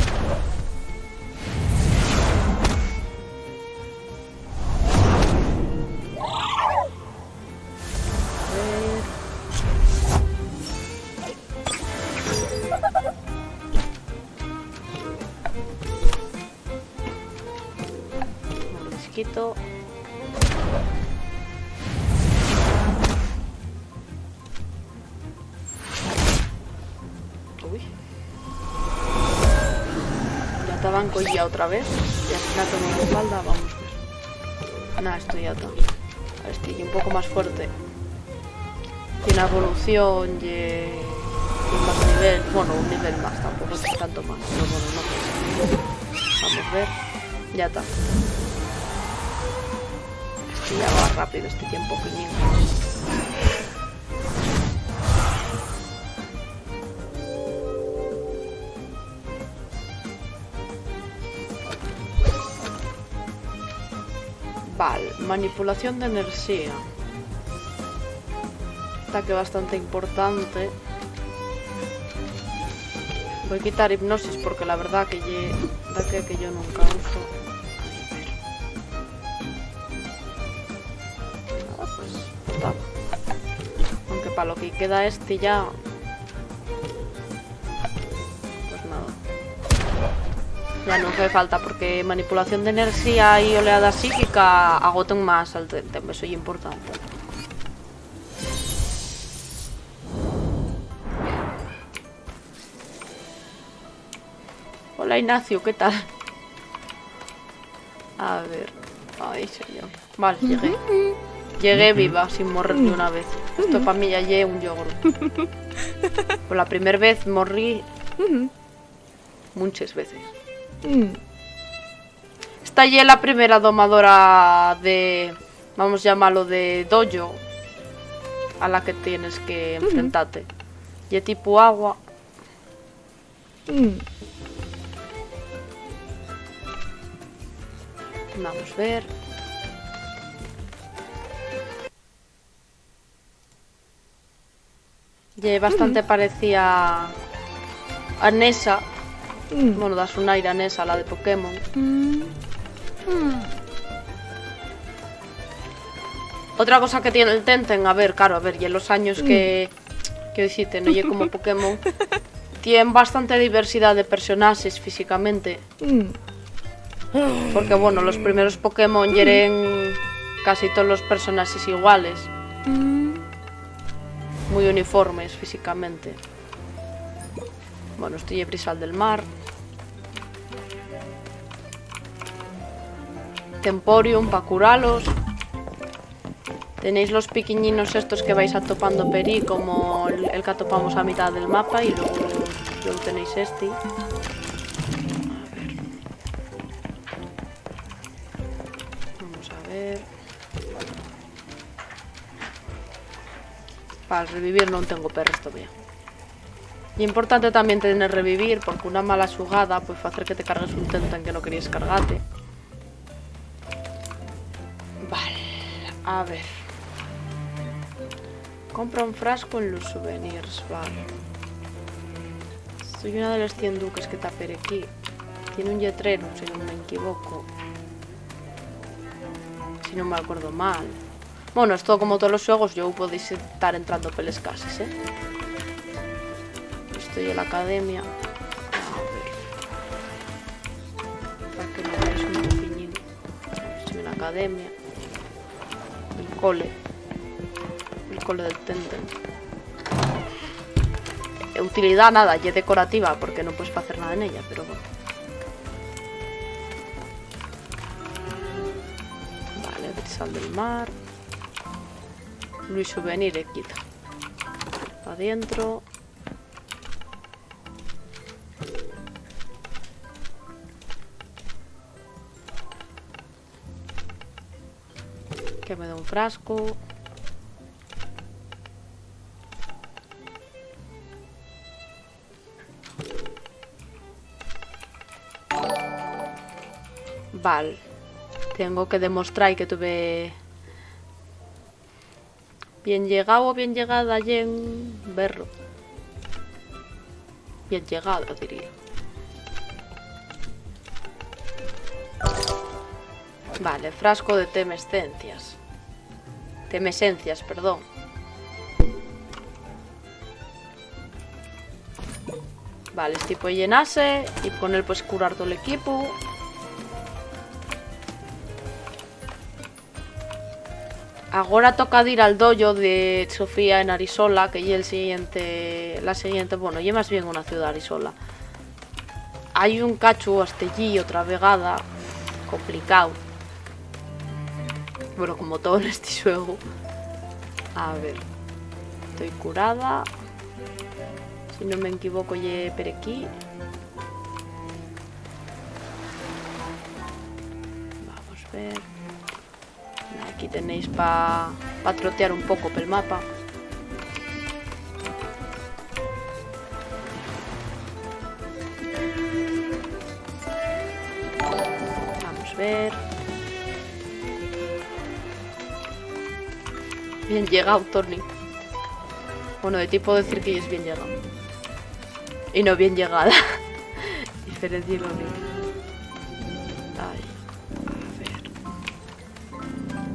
Mordisquito. Uy. Ya te banco ya otra vez. Ya se la tomo la espalda, vamos a ver. Nada, esto ya está. Ahora estoy un poco más fuerte. Tiene evolución y más nivel. Bueno, un nivel más, tampoco es tanto más. Pero bueno, no. Vamos a ver. Ya está. Este ya va rápido, este tiempo pequeño. Vale, manipulación de energía. Ataque bastante importante. Voy a quitar hipnosis porque la verdad que yo nunca uso. Nada, pues está. Aunque para lo que queda este ya. Pues nada. Ya no hace falta porque manipulación de energía y oleada psíquica agotan más al Temtem, eso es importante. Hola Ignacio, ¿qué tal? A ver. Ay, señor. Vale, llegué. Llegué viva, sin morir ni una vez. Esto para mí ya llegué un yogurt. Por la primera vez morí muchas veces. Esta ya es la primera domadora de... Vamos a llamarlo de dojo. A la que tienes que enfrentarte. Y es tipo agua. Vamos a ver. Y bastante parecía a Nessa. Bueno, das un aire a Nessa, la de Pokémon. Otra cosa que tiene el Temtem, a ver, claro, a ver, y en los años que hiciste, no llegué como Pokémon, tienen bastante diversidad de personajes físicamente. Porque bueno, los primeros Pokémon eran casi todos los personajes iguales. Muy uniformes físicamente. Bueno, estoy en Brisal del Mar. Temporium para curarlos. Tenéis los pequeñinos estos que vais atopando peri, como el que atopamos a mitad del mapa, y luego tenéis este. Vamos a ver. Para revivir no tengo perros todavía. Y importante también tener revivir, porque una mala jugada puede hacer que te cargues un Temtem que no querías cargarte. Vale, a ver. Compra un frasco en los souvenirs, vale. Soy una de los 100 duques que está per aquí. Tiene un letrero, si no me equivoco. Si no me acuerdo mal. Bueno, esto como todos los juegos, yo podéis estar entrando peles cases, ¿eh? Estoy en la academia. A ver. Para que no veáis un poquillín. Estoy en la academia. El cole. El cole del Tenten. Utilidad nada, y es decorativa, porque no puedes hacer nada en ella, pero bueno. Vale, Brisal del Mar. Luis Souvenir, quita. Adentro. Que me da un frasco. Vale. Tengo que demostrar que tuve bien llegado o bien llegada allí en Berro. Bien llegada, diría. Vale, frasco de temescencias. Temesencias, perdón. Vale, este puede llenarse y con él puedes curar todo el equipo. Ahora toca ir al dojo de Sofía en Arisola, que ya la siguiente, bueno, ya más bien una ciudad Arisola. Hay un cacho hasta allí otra vegada, complicado. Bueno, como todo en este juego. A ver, estoy curada. Si no me equivoco, ya por aquí. Vamos a ver. Aquí tenéis para trotear un poco pel mapa. Vamos a ver. Bien llegado, Tony. Bueno, de ti puedo decir que es bien llegado. Y no bien llegada. Diferencia lo mismo.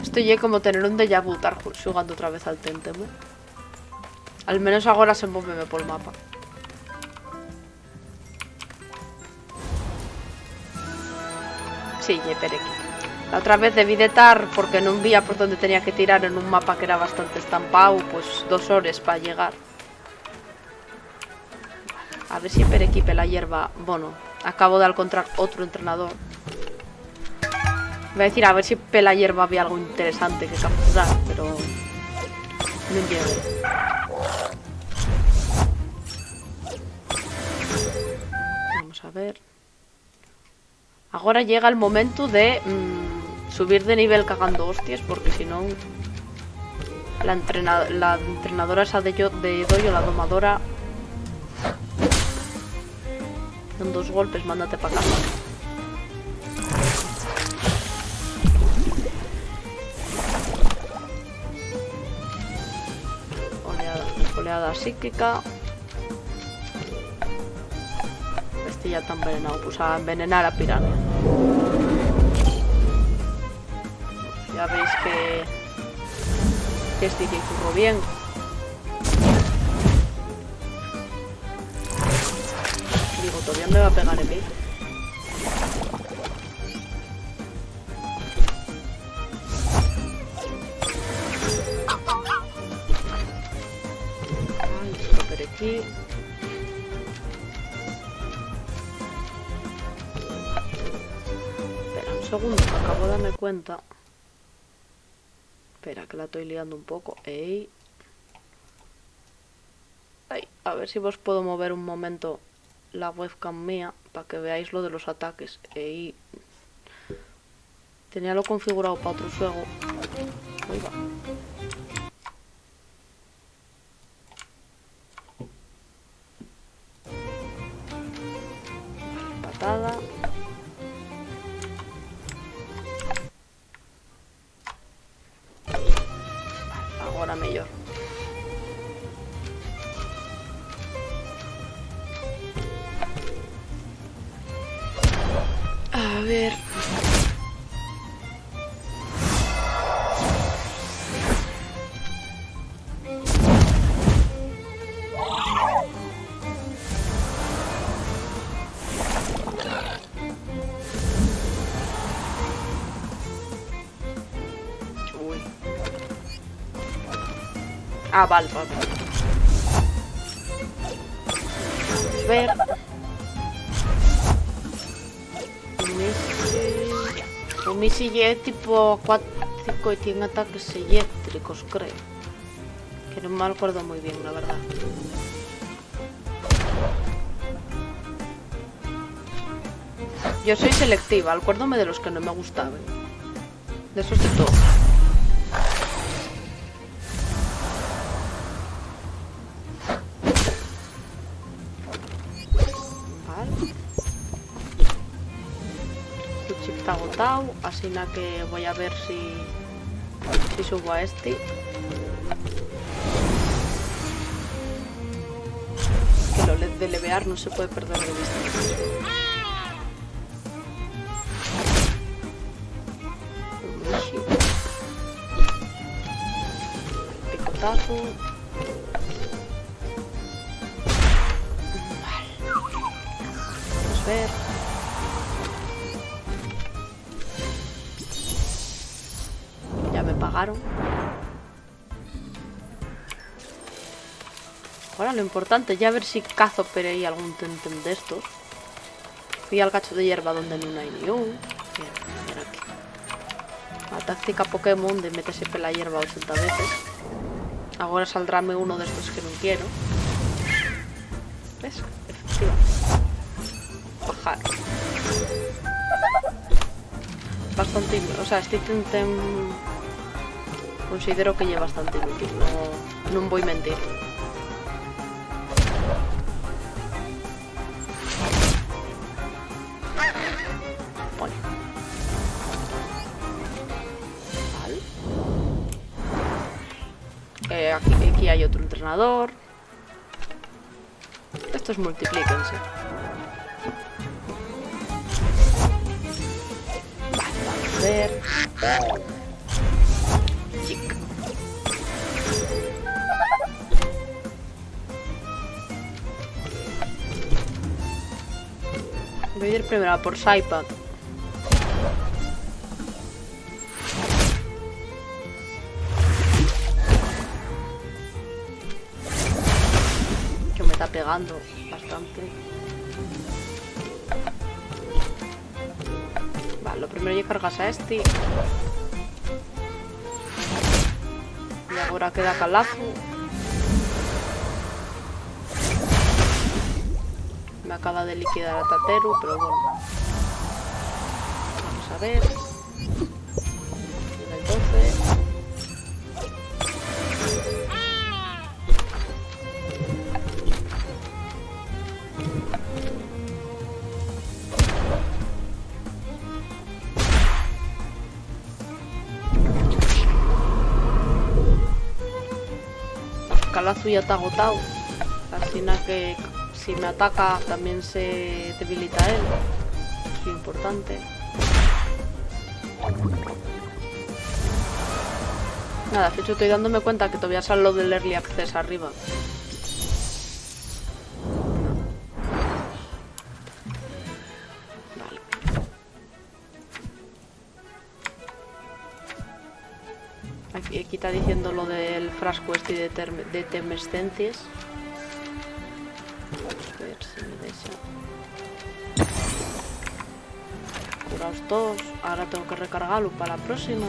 Esto ya como tener un déjà vu estar jugando otra vez al Tenten, ¿eh? Al menos ahora se mueve por el mapa. Sí, ya per aquí. La otra vez debí de estar porque no veía por donde tenía que tirar en un mapa que era bastante estampado, pues 2 horas para llegar. A ver si per aquí la hierba. Bueno, acabo de encontrar otro entrenador. Voy a decir a ver si pela hierba había algo interesante que capturar, pero no llego. Vamos a ver. Ahora llega el momento de subir de nivel cagando hostias, porque si no la entrenadora esa de dojo, la domadora, con 2 golpes mándate para casa. Oleada psíquica. Este ya está envenenado, pues a envenenar a piranha. Ya veis que este que curro bien. Digo, todavía me va a pegar en mí. Aquí. Espera un segundo, que acabo de darme cuenta. Espera, que la estoy liando un poco. Ey. Ay, a ver si vos puedo mover un momento la webcam mía para que veáis lo de los ataques. Ey. Tenía lo configurado para otro juego. Ahí va. Patada. Ahora mejor. A ver. Uy. Ah, vale, vale. Vamos a ver. Un misil es tipo acuático y tiene ataques eléctricos, creo. Que no me acuerdo muy bien, la verdad. Yo soy selectiva, acuérdame de los que no me gustaban. De esos de todo. Vale. Tu chip está agotado, así nada que voy a ver si subo a este. Que lo de levear no se puede perder de vista. Picotazo. Vale. Vamos a ver. Ya me pagaron. Ahora lo importante es ya ver si cazo por ahí algún tentem de estos. Fui al cacho de hierba donde no hay ni un. Mira aquí. La táctica Pokémon de meterse por la hierba 80 veces. Ahora saldráme uno de estos que no quiero. ¿Ves? Efectivamente. Bajar. Bastante... O sea, este tentem... Considero que es bastante útil. No voy a mentir. Bueno. Vale. Aquí hay otro entrenador. Estos multiplíquense. Vale, vamos a ver. Chic. Voy a ir primero a por Saipan. Que me está pegando bastante. Vale, lo primero ya cargas a este. Y ahora queda Calazo. Me acaba de liquidar a Tateru, pero bueno. Vamos a ver. Nivel 12. Calazo ya está agotado. Así nada que... Si me ataca también se debilita él. Es importante. Nada, de hecho estoy dándome cuenta que todavía sale lo del Early Access arriba. Vale. Aquí está diciendo lo del frasco este de temescencias. A ver si me deja. Curaos todos. Ahora tengo que recargarlo para la próxima.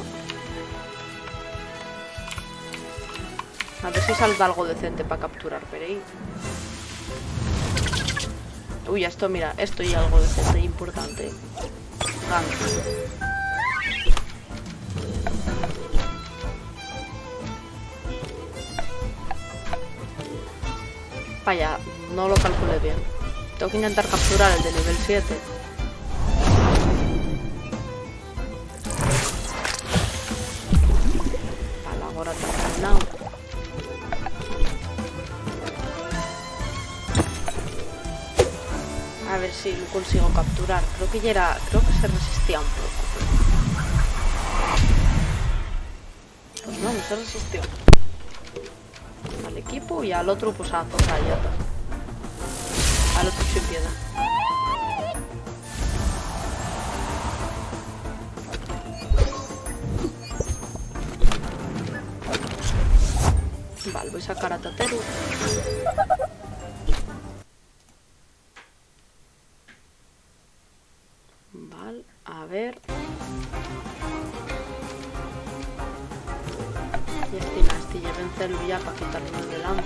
A ver si salta algo decente para capturar por ahí. Uy, esto, mira, esto y algo decente e importante. Gank. Vaya, no lo calculé bien. Tengo que intentar capturar el de nivel 7. Vale, ahora está terminado. A ver si lo consigo capturar. Creo que se resistía un poco. Pues no se resistió. Al equipo y al otro pues a tocar ya está. Al otro sin piedad. Vale, voy a sacar a Tateru. Vale, a ver. Y este vencerlo ya para quitarlo de delante.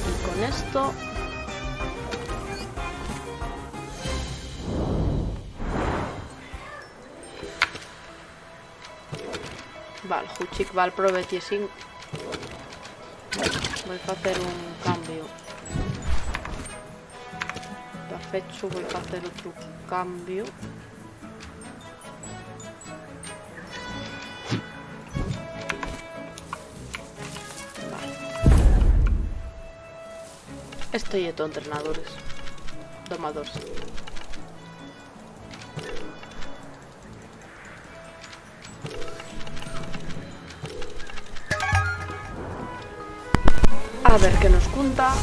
Y con esto... Vale, Huchik va al Provet y sin... Voy a hacer un cambio. Perfecto, voy a hacer otro cambio. Estoy de entrenadores, domadores. A ver qué nos cuenta.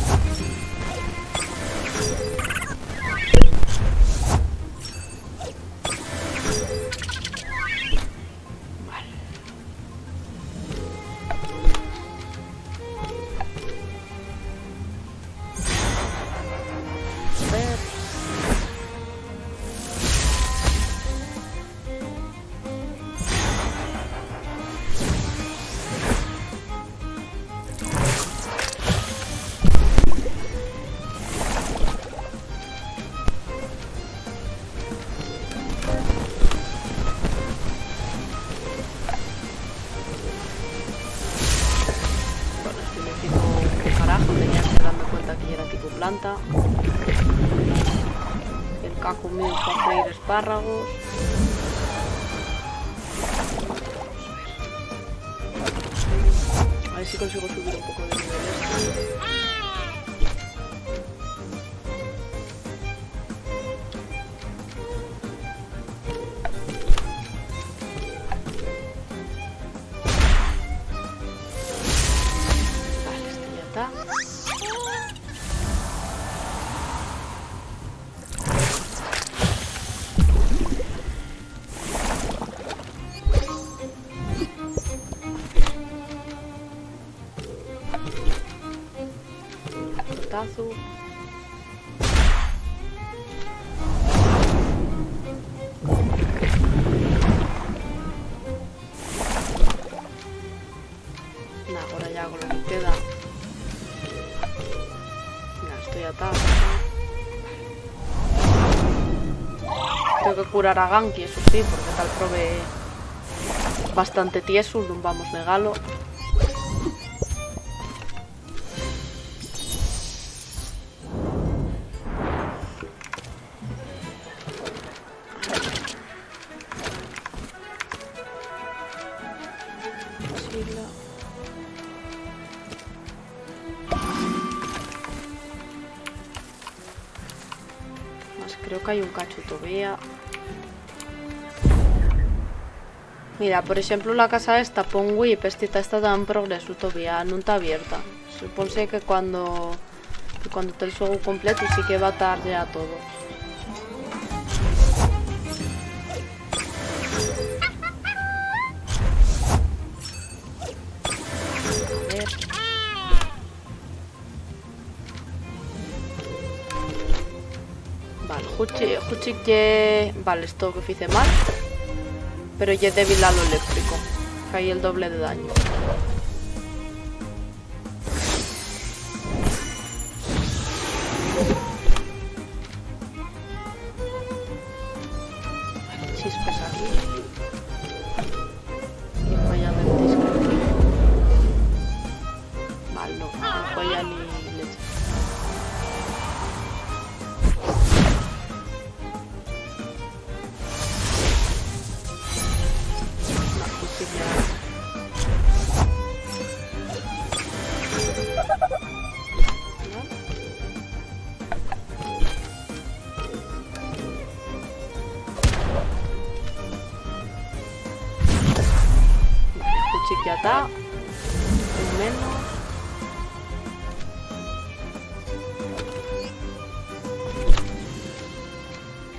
Planta. El caco mío para freír espárragos. A ver si consigo subir un poco de nivel. Vale, este ya está. Ahora ya con lo que queda. Ya estoy atado. Tengo que curar a Ganki, eso sí, porque tal prove bastante tieso, no vamos a negarlo. Creo que hay un cacho todavía. Mira, por ejemplo, la casa esta pon whip, esta está en progreso todavía, no está abierta. Supone que cuando te el juego completo sí que va a estar ya todo. Huchik ye... Vale, esto que hice mal. Pero ye débil a lo eléctrico. Que hay el doble de daño. Vale, chispas aquí. Y falla del disco aquí. Vale, no falla ni leche. ya está. Un menos.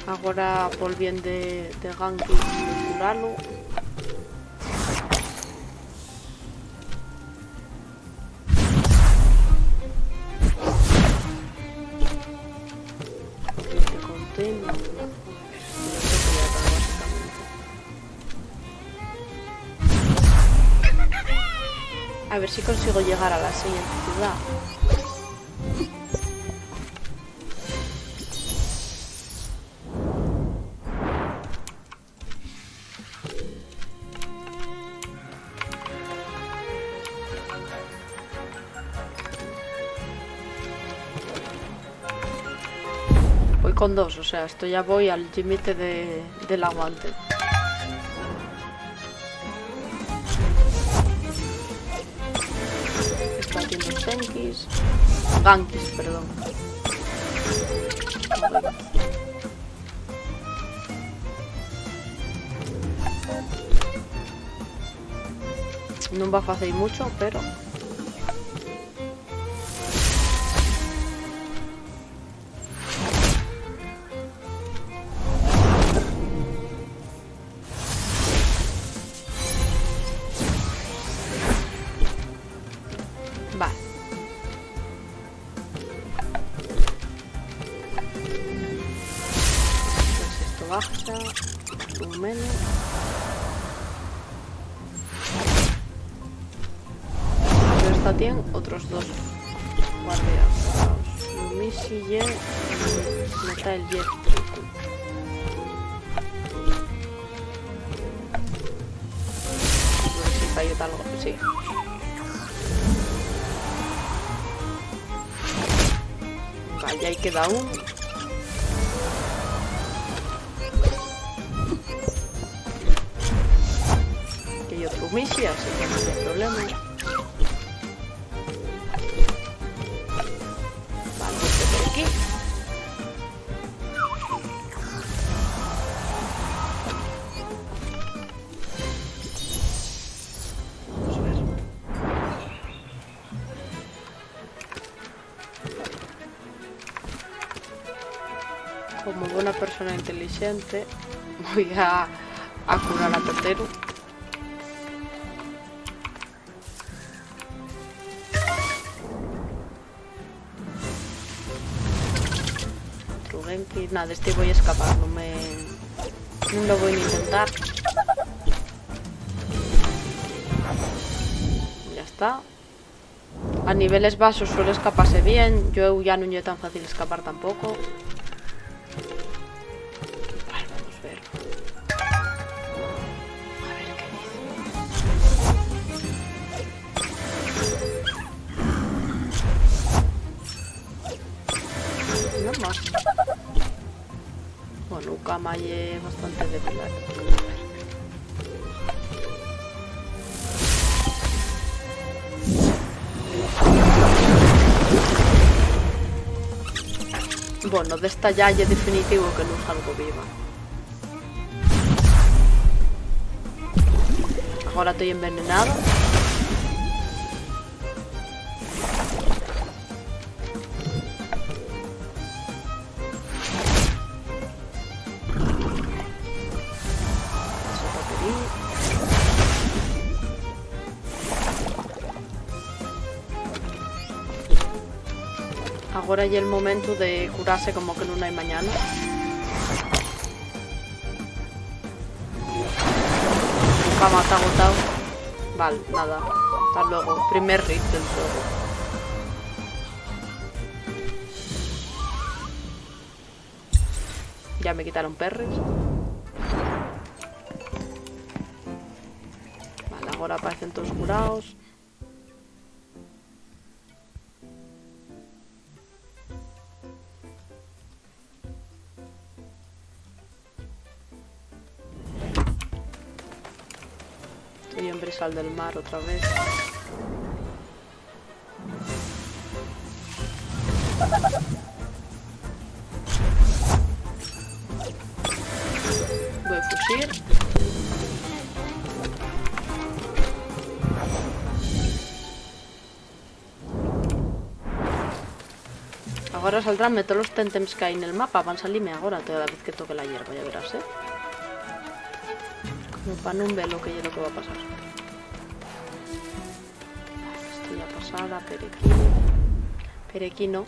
Agora volvían de Ganki de curalo. Este container. A ver si consigo llegar a la siguiente ciudad. Voy con 2, o sea, esto ya voy al límite del aguante. Está haciendo Tenkis. Gankis, perdón. Non va a facer mucho, pero... Vale. Pues esto baja. Un menos. Pero está bien, otros 2 guardias. Missy y mata el jet. No sé si falló algo, sí. Vale, ahí queda uno. Que hay otro Missy, así que no hay problema. Vale, este por aquí. Vamos a ver. Como buena persona inteligente, voy a curar a Totero. Trugenki, nada, de este voy a escapar, no lo voy a intentar. Ya está. A niveles bajos suele escaparse bien, yo ya no es tan fácil escapar tampoco. Bueno, Ukama es bastante débil. Bueno, de esta ya es definitivo que no salgo viva. Ahora estoy envenenado. Ahora ya el momento de curarse como que no hay mañana. Ukama está agotado. Vale, nada. Hasta luego. Primer hit del juego. Ya me quitaron perres. Vale, ahora aparecen todos curados. Y en Brisal del Mar otra vez. Voy a fusil. Ahora saldránme todos los tentems que hay en el mapa. Van a salirme ahora toda vez que toque la hierba, ya verás, Como para no ver lo que va a pasar. Esto ya pasada, Perequí no.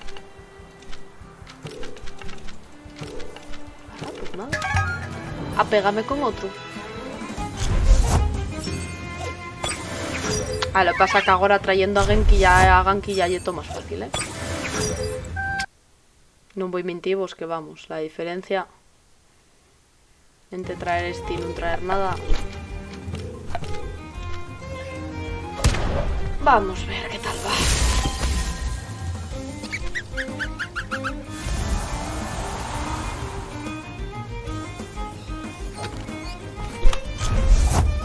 Pues nada. Apégame con otro. Lo que pasa que ahora trayendo a Genki ya es más fácil, No voy mentivos que vamos, la diferencia entre traer este y no traer nada. Vamos a ver qué tal va.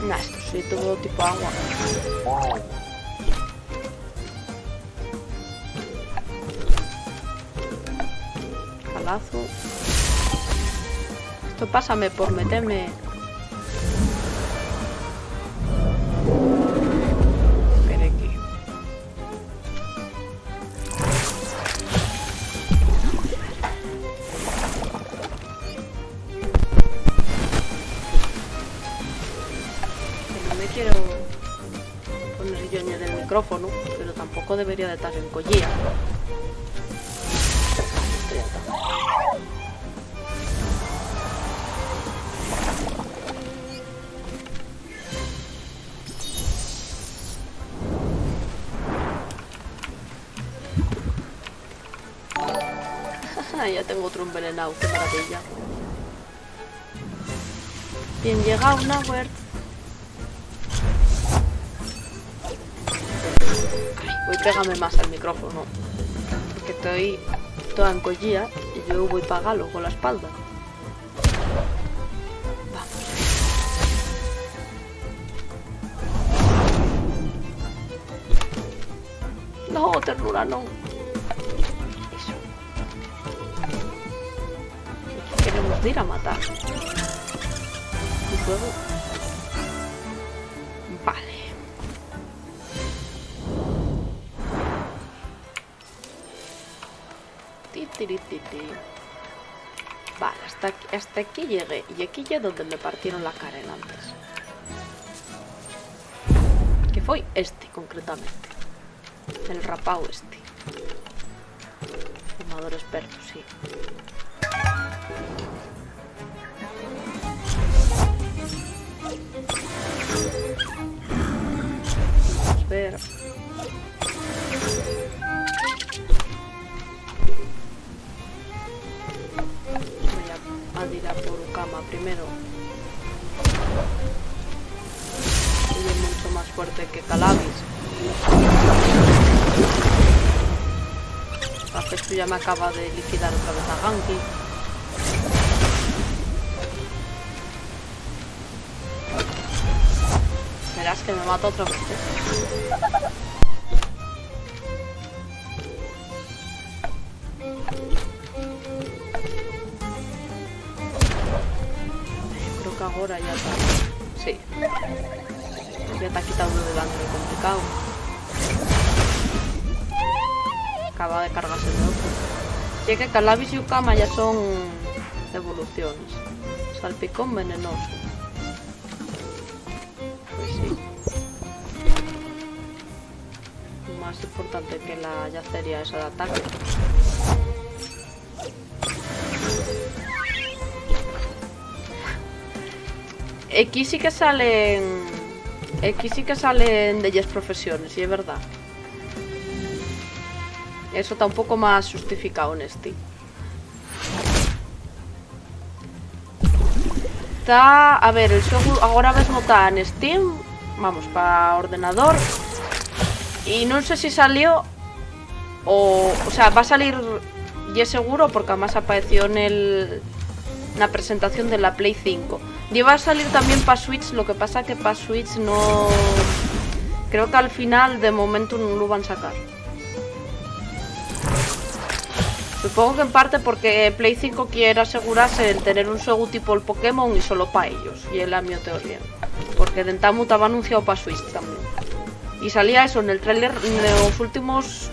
Nah, esto sí, todo tipo agua. Calazo. Esto pásame por meterme. Perequi. Quiero poner yo en el micrófono, pero tampoco debería de estar en collía. Ya tengo otro envenenado, qué maravilla. Bien llegado, Nauert. Voy pégame más al micrófono, porque estoy toda encollida y yo voy pagalo con la espalda. Vamos. No, ternura, no. Eso. Queremos ir a matar. Y luego... Vale. Vale, hasta aquí llegué. Y aquí ya donde me partieron la cara en antes. Que fue este, concretamente. El rapao este. Fumador experto, sí. Vamos a ver. A tirar por cama primero. Y es mucho más fuerte que Calabis. Esto ya me acaba de liquidar otra vez a Genki. Verás que me mata otra vez. Creo que ahora ya está. Sí. Ya te ha quitado uno delante, complicado. Acaba de cargarse el otro. Sí, que Calabis y Ukama ya son evoluciones. Salpicón venenoso. Pues sí. Más importante que la yacería esa de ataque. Aquí sí que salen de 10 profesiones, y es verdad. Eso está un poco más justificado en este. Está, a ver, el juego ahora mismo está en Steam, vamos, para ordenador. Y no sé si salió o sea, va a salir y es seguro porque además apareció en la presentación de la Play 5. Y va a salir también para Switch, lo que pasa que para Switch no... Creo que al final de momento no lo van a sacar. Supongo que en parte porque Play 5 quiere asegurarse en tener un juego tipo el Pokémon y solo para ellos. Y es la mi teoría. Porque Dentamu estaba anunciado para Switch también. Y salía eso en el tráiler, en los últimos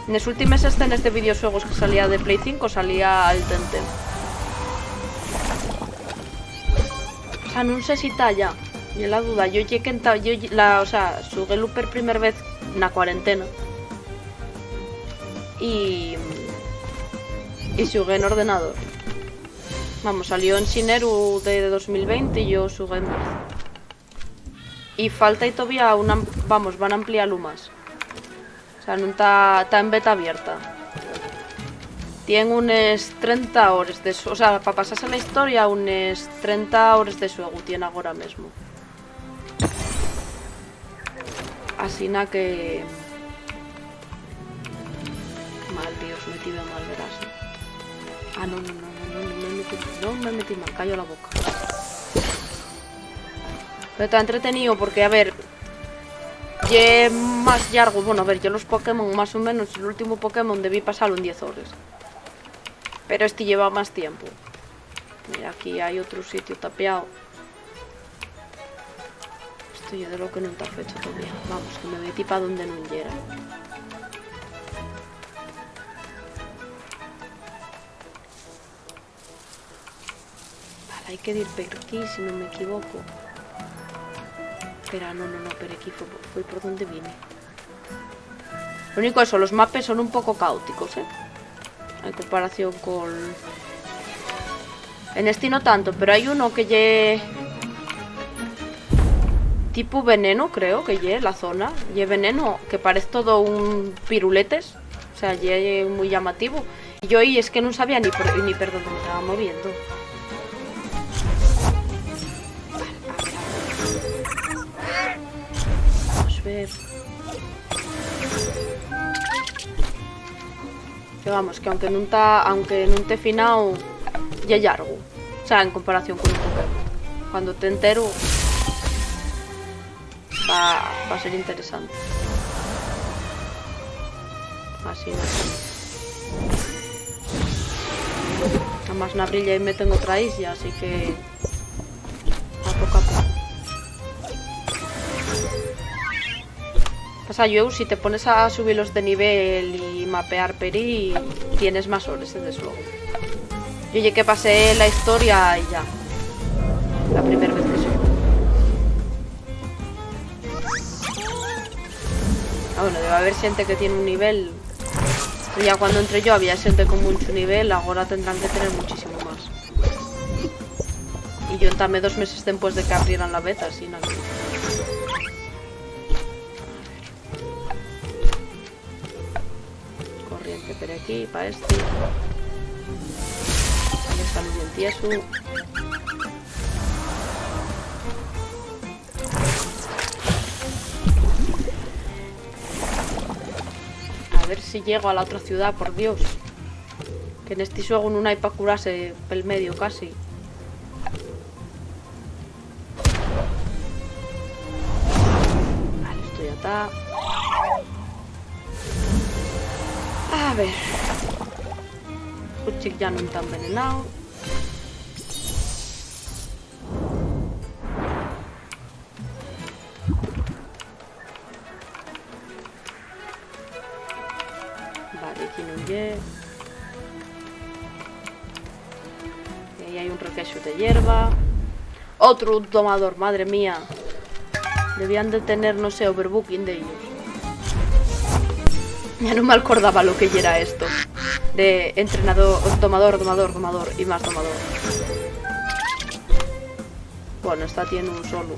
Nas últimas escenas de videoxogos que salía de Play 5 salía el Tenten. O sea, non sei se tá ya. E la duda, yo lle que o sea, xuguelo per primer vez na cuarentena. E xugué no ordenador. Vamos, salió en xenero de 2020 e yo xugué en marzo. E falta y todavía una... Vamos, van a ampliarlo más. O sea, non está en beta abierta. Tiene unes 30 horas de... O sea, para pasarse la historia, unes 30 horas de xuego tiene agora mesmo. Así na que... Mal, Dios, metí mal, verás. Ah, no me metí mal, callo la boca. Pero está entretenido porque, a ver, ye más largo. Bueno, a ver, yo los Pokémon más o menos, el último Pokémon debí pasarlo en 10 horas. Pero este lleva más tiempo. Mira, aquí hay otro sitio tapeado. Esto yo de lo que no está fecho todavía. Vamos, que me metí para donde no llega. Vale, hay que ir por aquí, si no me equivoco. Espera, no, pero aquí fue por donde vine. Lo único eso, los mapas son un poco caóticos, en comparación con... En este no tanto, pero hay uno que lle... Tipo veneno, creo, que lle la zona. Lle veneno, que parece todo un piruletes. O sea, lle muy llamativo. Y yo ahí es que no sabía ni por dónde me estaba moviendo. Ver. Que vamos, que aunque non te finao ya largo, o sea, en comparación con un Pokémon, cuando te entero va a ser interesante. Así no. Además na brilla y meten otra isla, así que a poco a poco. O sea, yo si te pones a subirlos de nivel y mapear peri, tienes más horas, desde luego. Yo llegué que pasé la historia y ya. La primera vez que subí. Ah, bueno, debe haber gente que tiene un nivel. Pero ya cuando entré yo había gente con mucho nivel, ahora tendrán que tener muchísimo más. Y yo entré 2 meses después de que abrieran la beta, así nada. Por aquí, para este. Ahí está muy bien tieso. A ver si llego a la otra ciudad, por Dios. Que en este juego no hay para curarse pel medio casi. Vale, esto ya está. A ver. Puchik ya no está envenenado. Vale, aquí no llegué. Y ahí hay un requecho de hierba. Otro domador, madre mía. Debían de tener, no sé, overbooking de ellos. Ya no me acordaba lo que era esto. De entrenador, domador y más domador. Bueno, esta tiene un solo.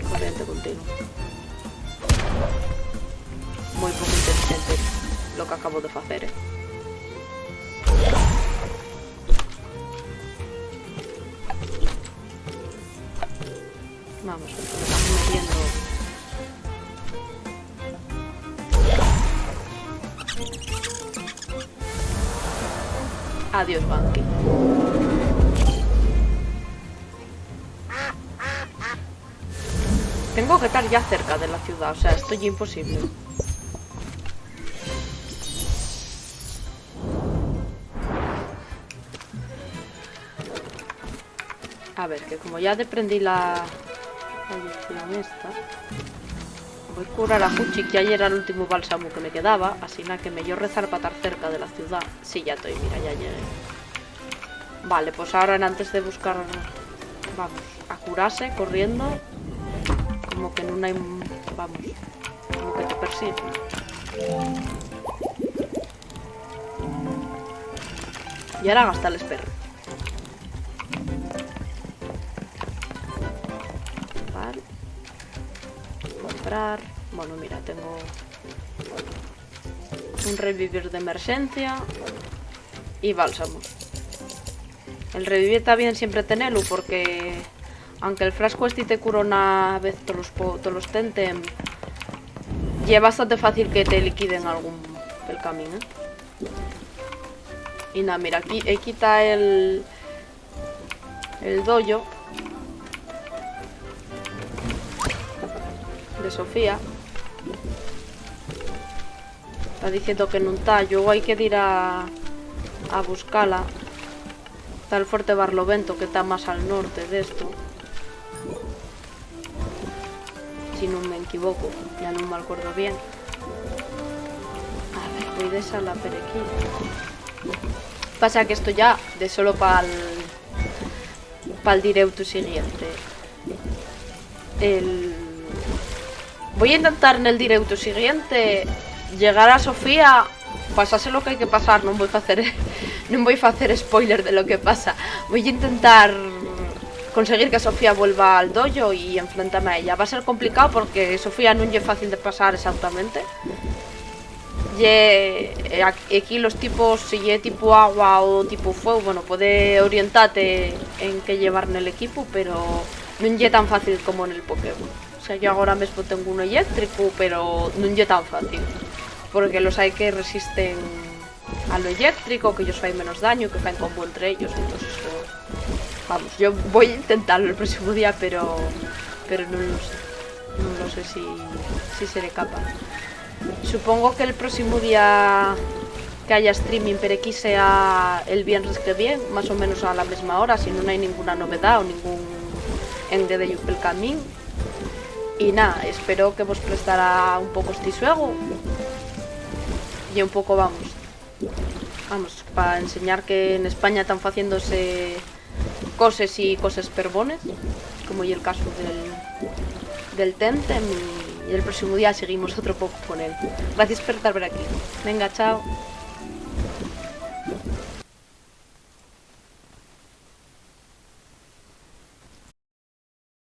Corriente continuo. Muy poco inteligente lo que acabo de hacer, Vamos, que nos estamos metiendo. Adiós, Banky. Tengo que estar ya cerca de la ciudad, o sea, esto ya imposible. A ver, que como ya deprendí la dirección esta, Voy a curar a Huchi, que ayer era el último bálsamo que me quedaba. Así nada, que me yo rezar para estar cerca de la ciudad. Sí, ya estoy, mira, ya llegué. Vale, pues ahora antes de buscar... Vamos, a curarse, corriendo. Como que no hay... Vamos, como que te persigue. Y ahora gasta el espero. Vale. Comprar. Bueno, mira, tengo un revivir de emergencia y bálsamo. El revivir está bien siempre tenerlo porque aunque el frasco este te cura una vez todos los tentem, ya es bastante fácil que te liquiden algún del camino, ¿eh? Y nada, mira, aquí quita el dojo de Sofía. Está diciendo que no está. Yo hay que ir a buscarla. Está el fuerte Barlovento, que está más al norte de esto. Si no me equivoco, ya no me acuerdo bien. A ver, voy de esa la perequí. Pasa que esto ya de solo para el directo siguiente. Voy a intentar en el directo siguiente llegar a Sofía, pasarse lo que hay que pasar. No voy a hacer spoiler de lo que pasa. Voy a intentar conseguir que Sofía vuelva al dojo y enfrentarme a ella. Va a ser complicado porque Sofía no es fácil de pasar exactamente. Aquí los tipos, si es tipo agua o tipo fuego, bueno, puede orientarte en qué llevar en el equipo, pero no es tan fácil como en el Pokémon. O sea, yo ahora mismo tengo uno eléctrico, pero no es tan fácil. Porque los hay que resisten a lo eléctrico, que ellos hacen menos daño, que hacen combo entre ellos. Entonces, vamos, yo voy a intentarlo el próximo día, pero no sé si seré capaz. Supongo que el próximo día que haya streaming pero aquí sea el viernes que viene, más o menos a la misma hora, si no hay ninguna novedad o ningún ende de Yupel Camín. Y nada, espero que vos prestará un poco este juego y un poco vamos, para enseñar que en España están haciéndose cosas y cosas perbones, como y el caso del Tentem, y el próximo día seguimos otro poco con él. Gracias por estar aquí. Venga, chao.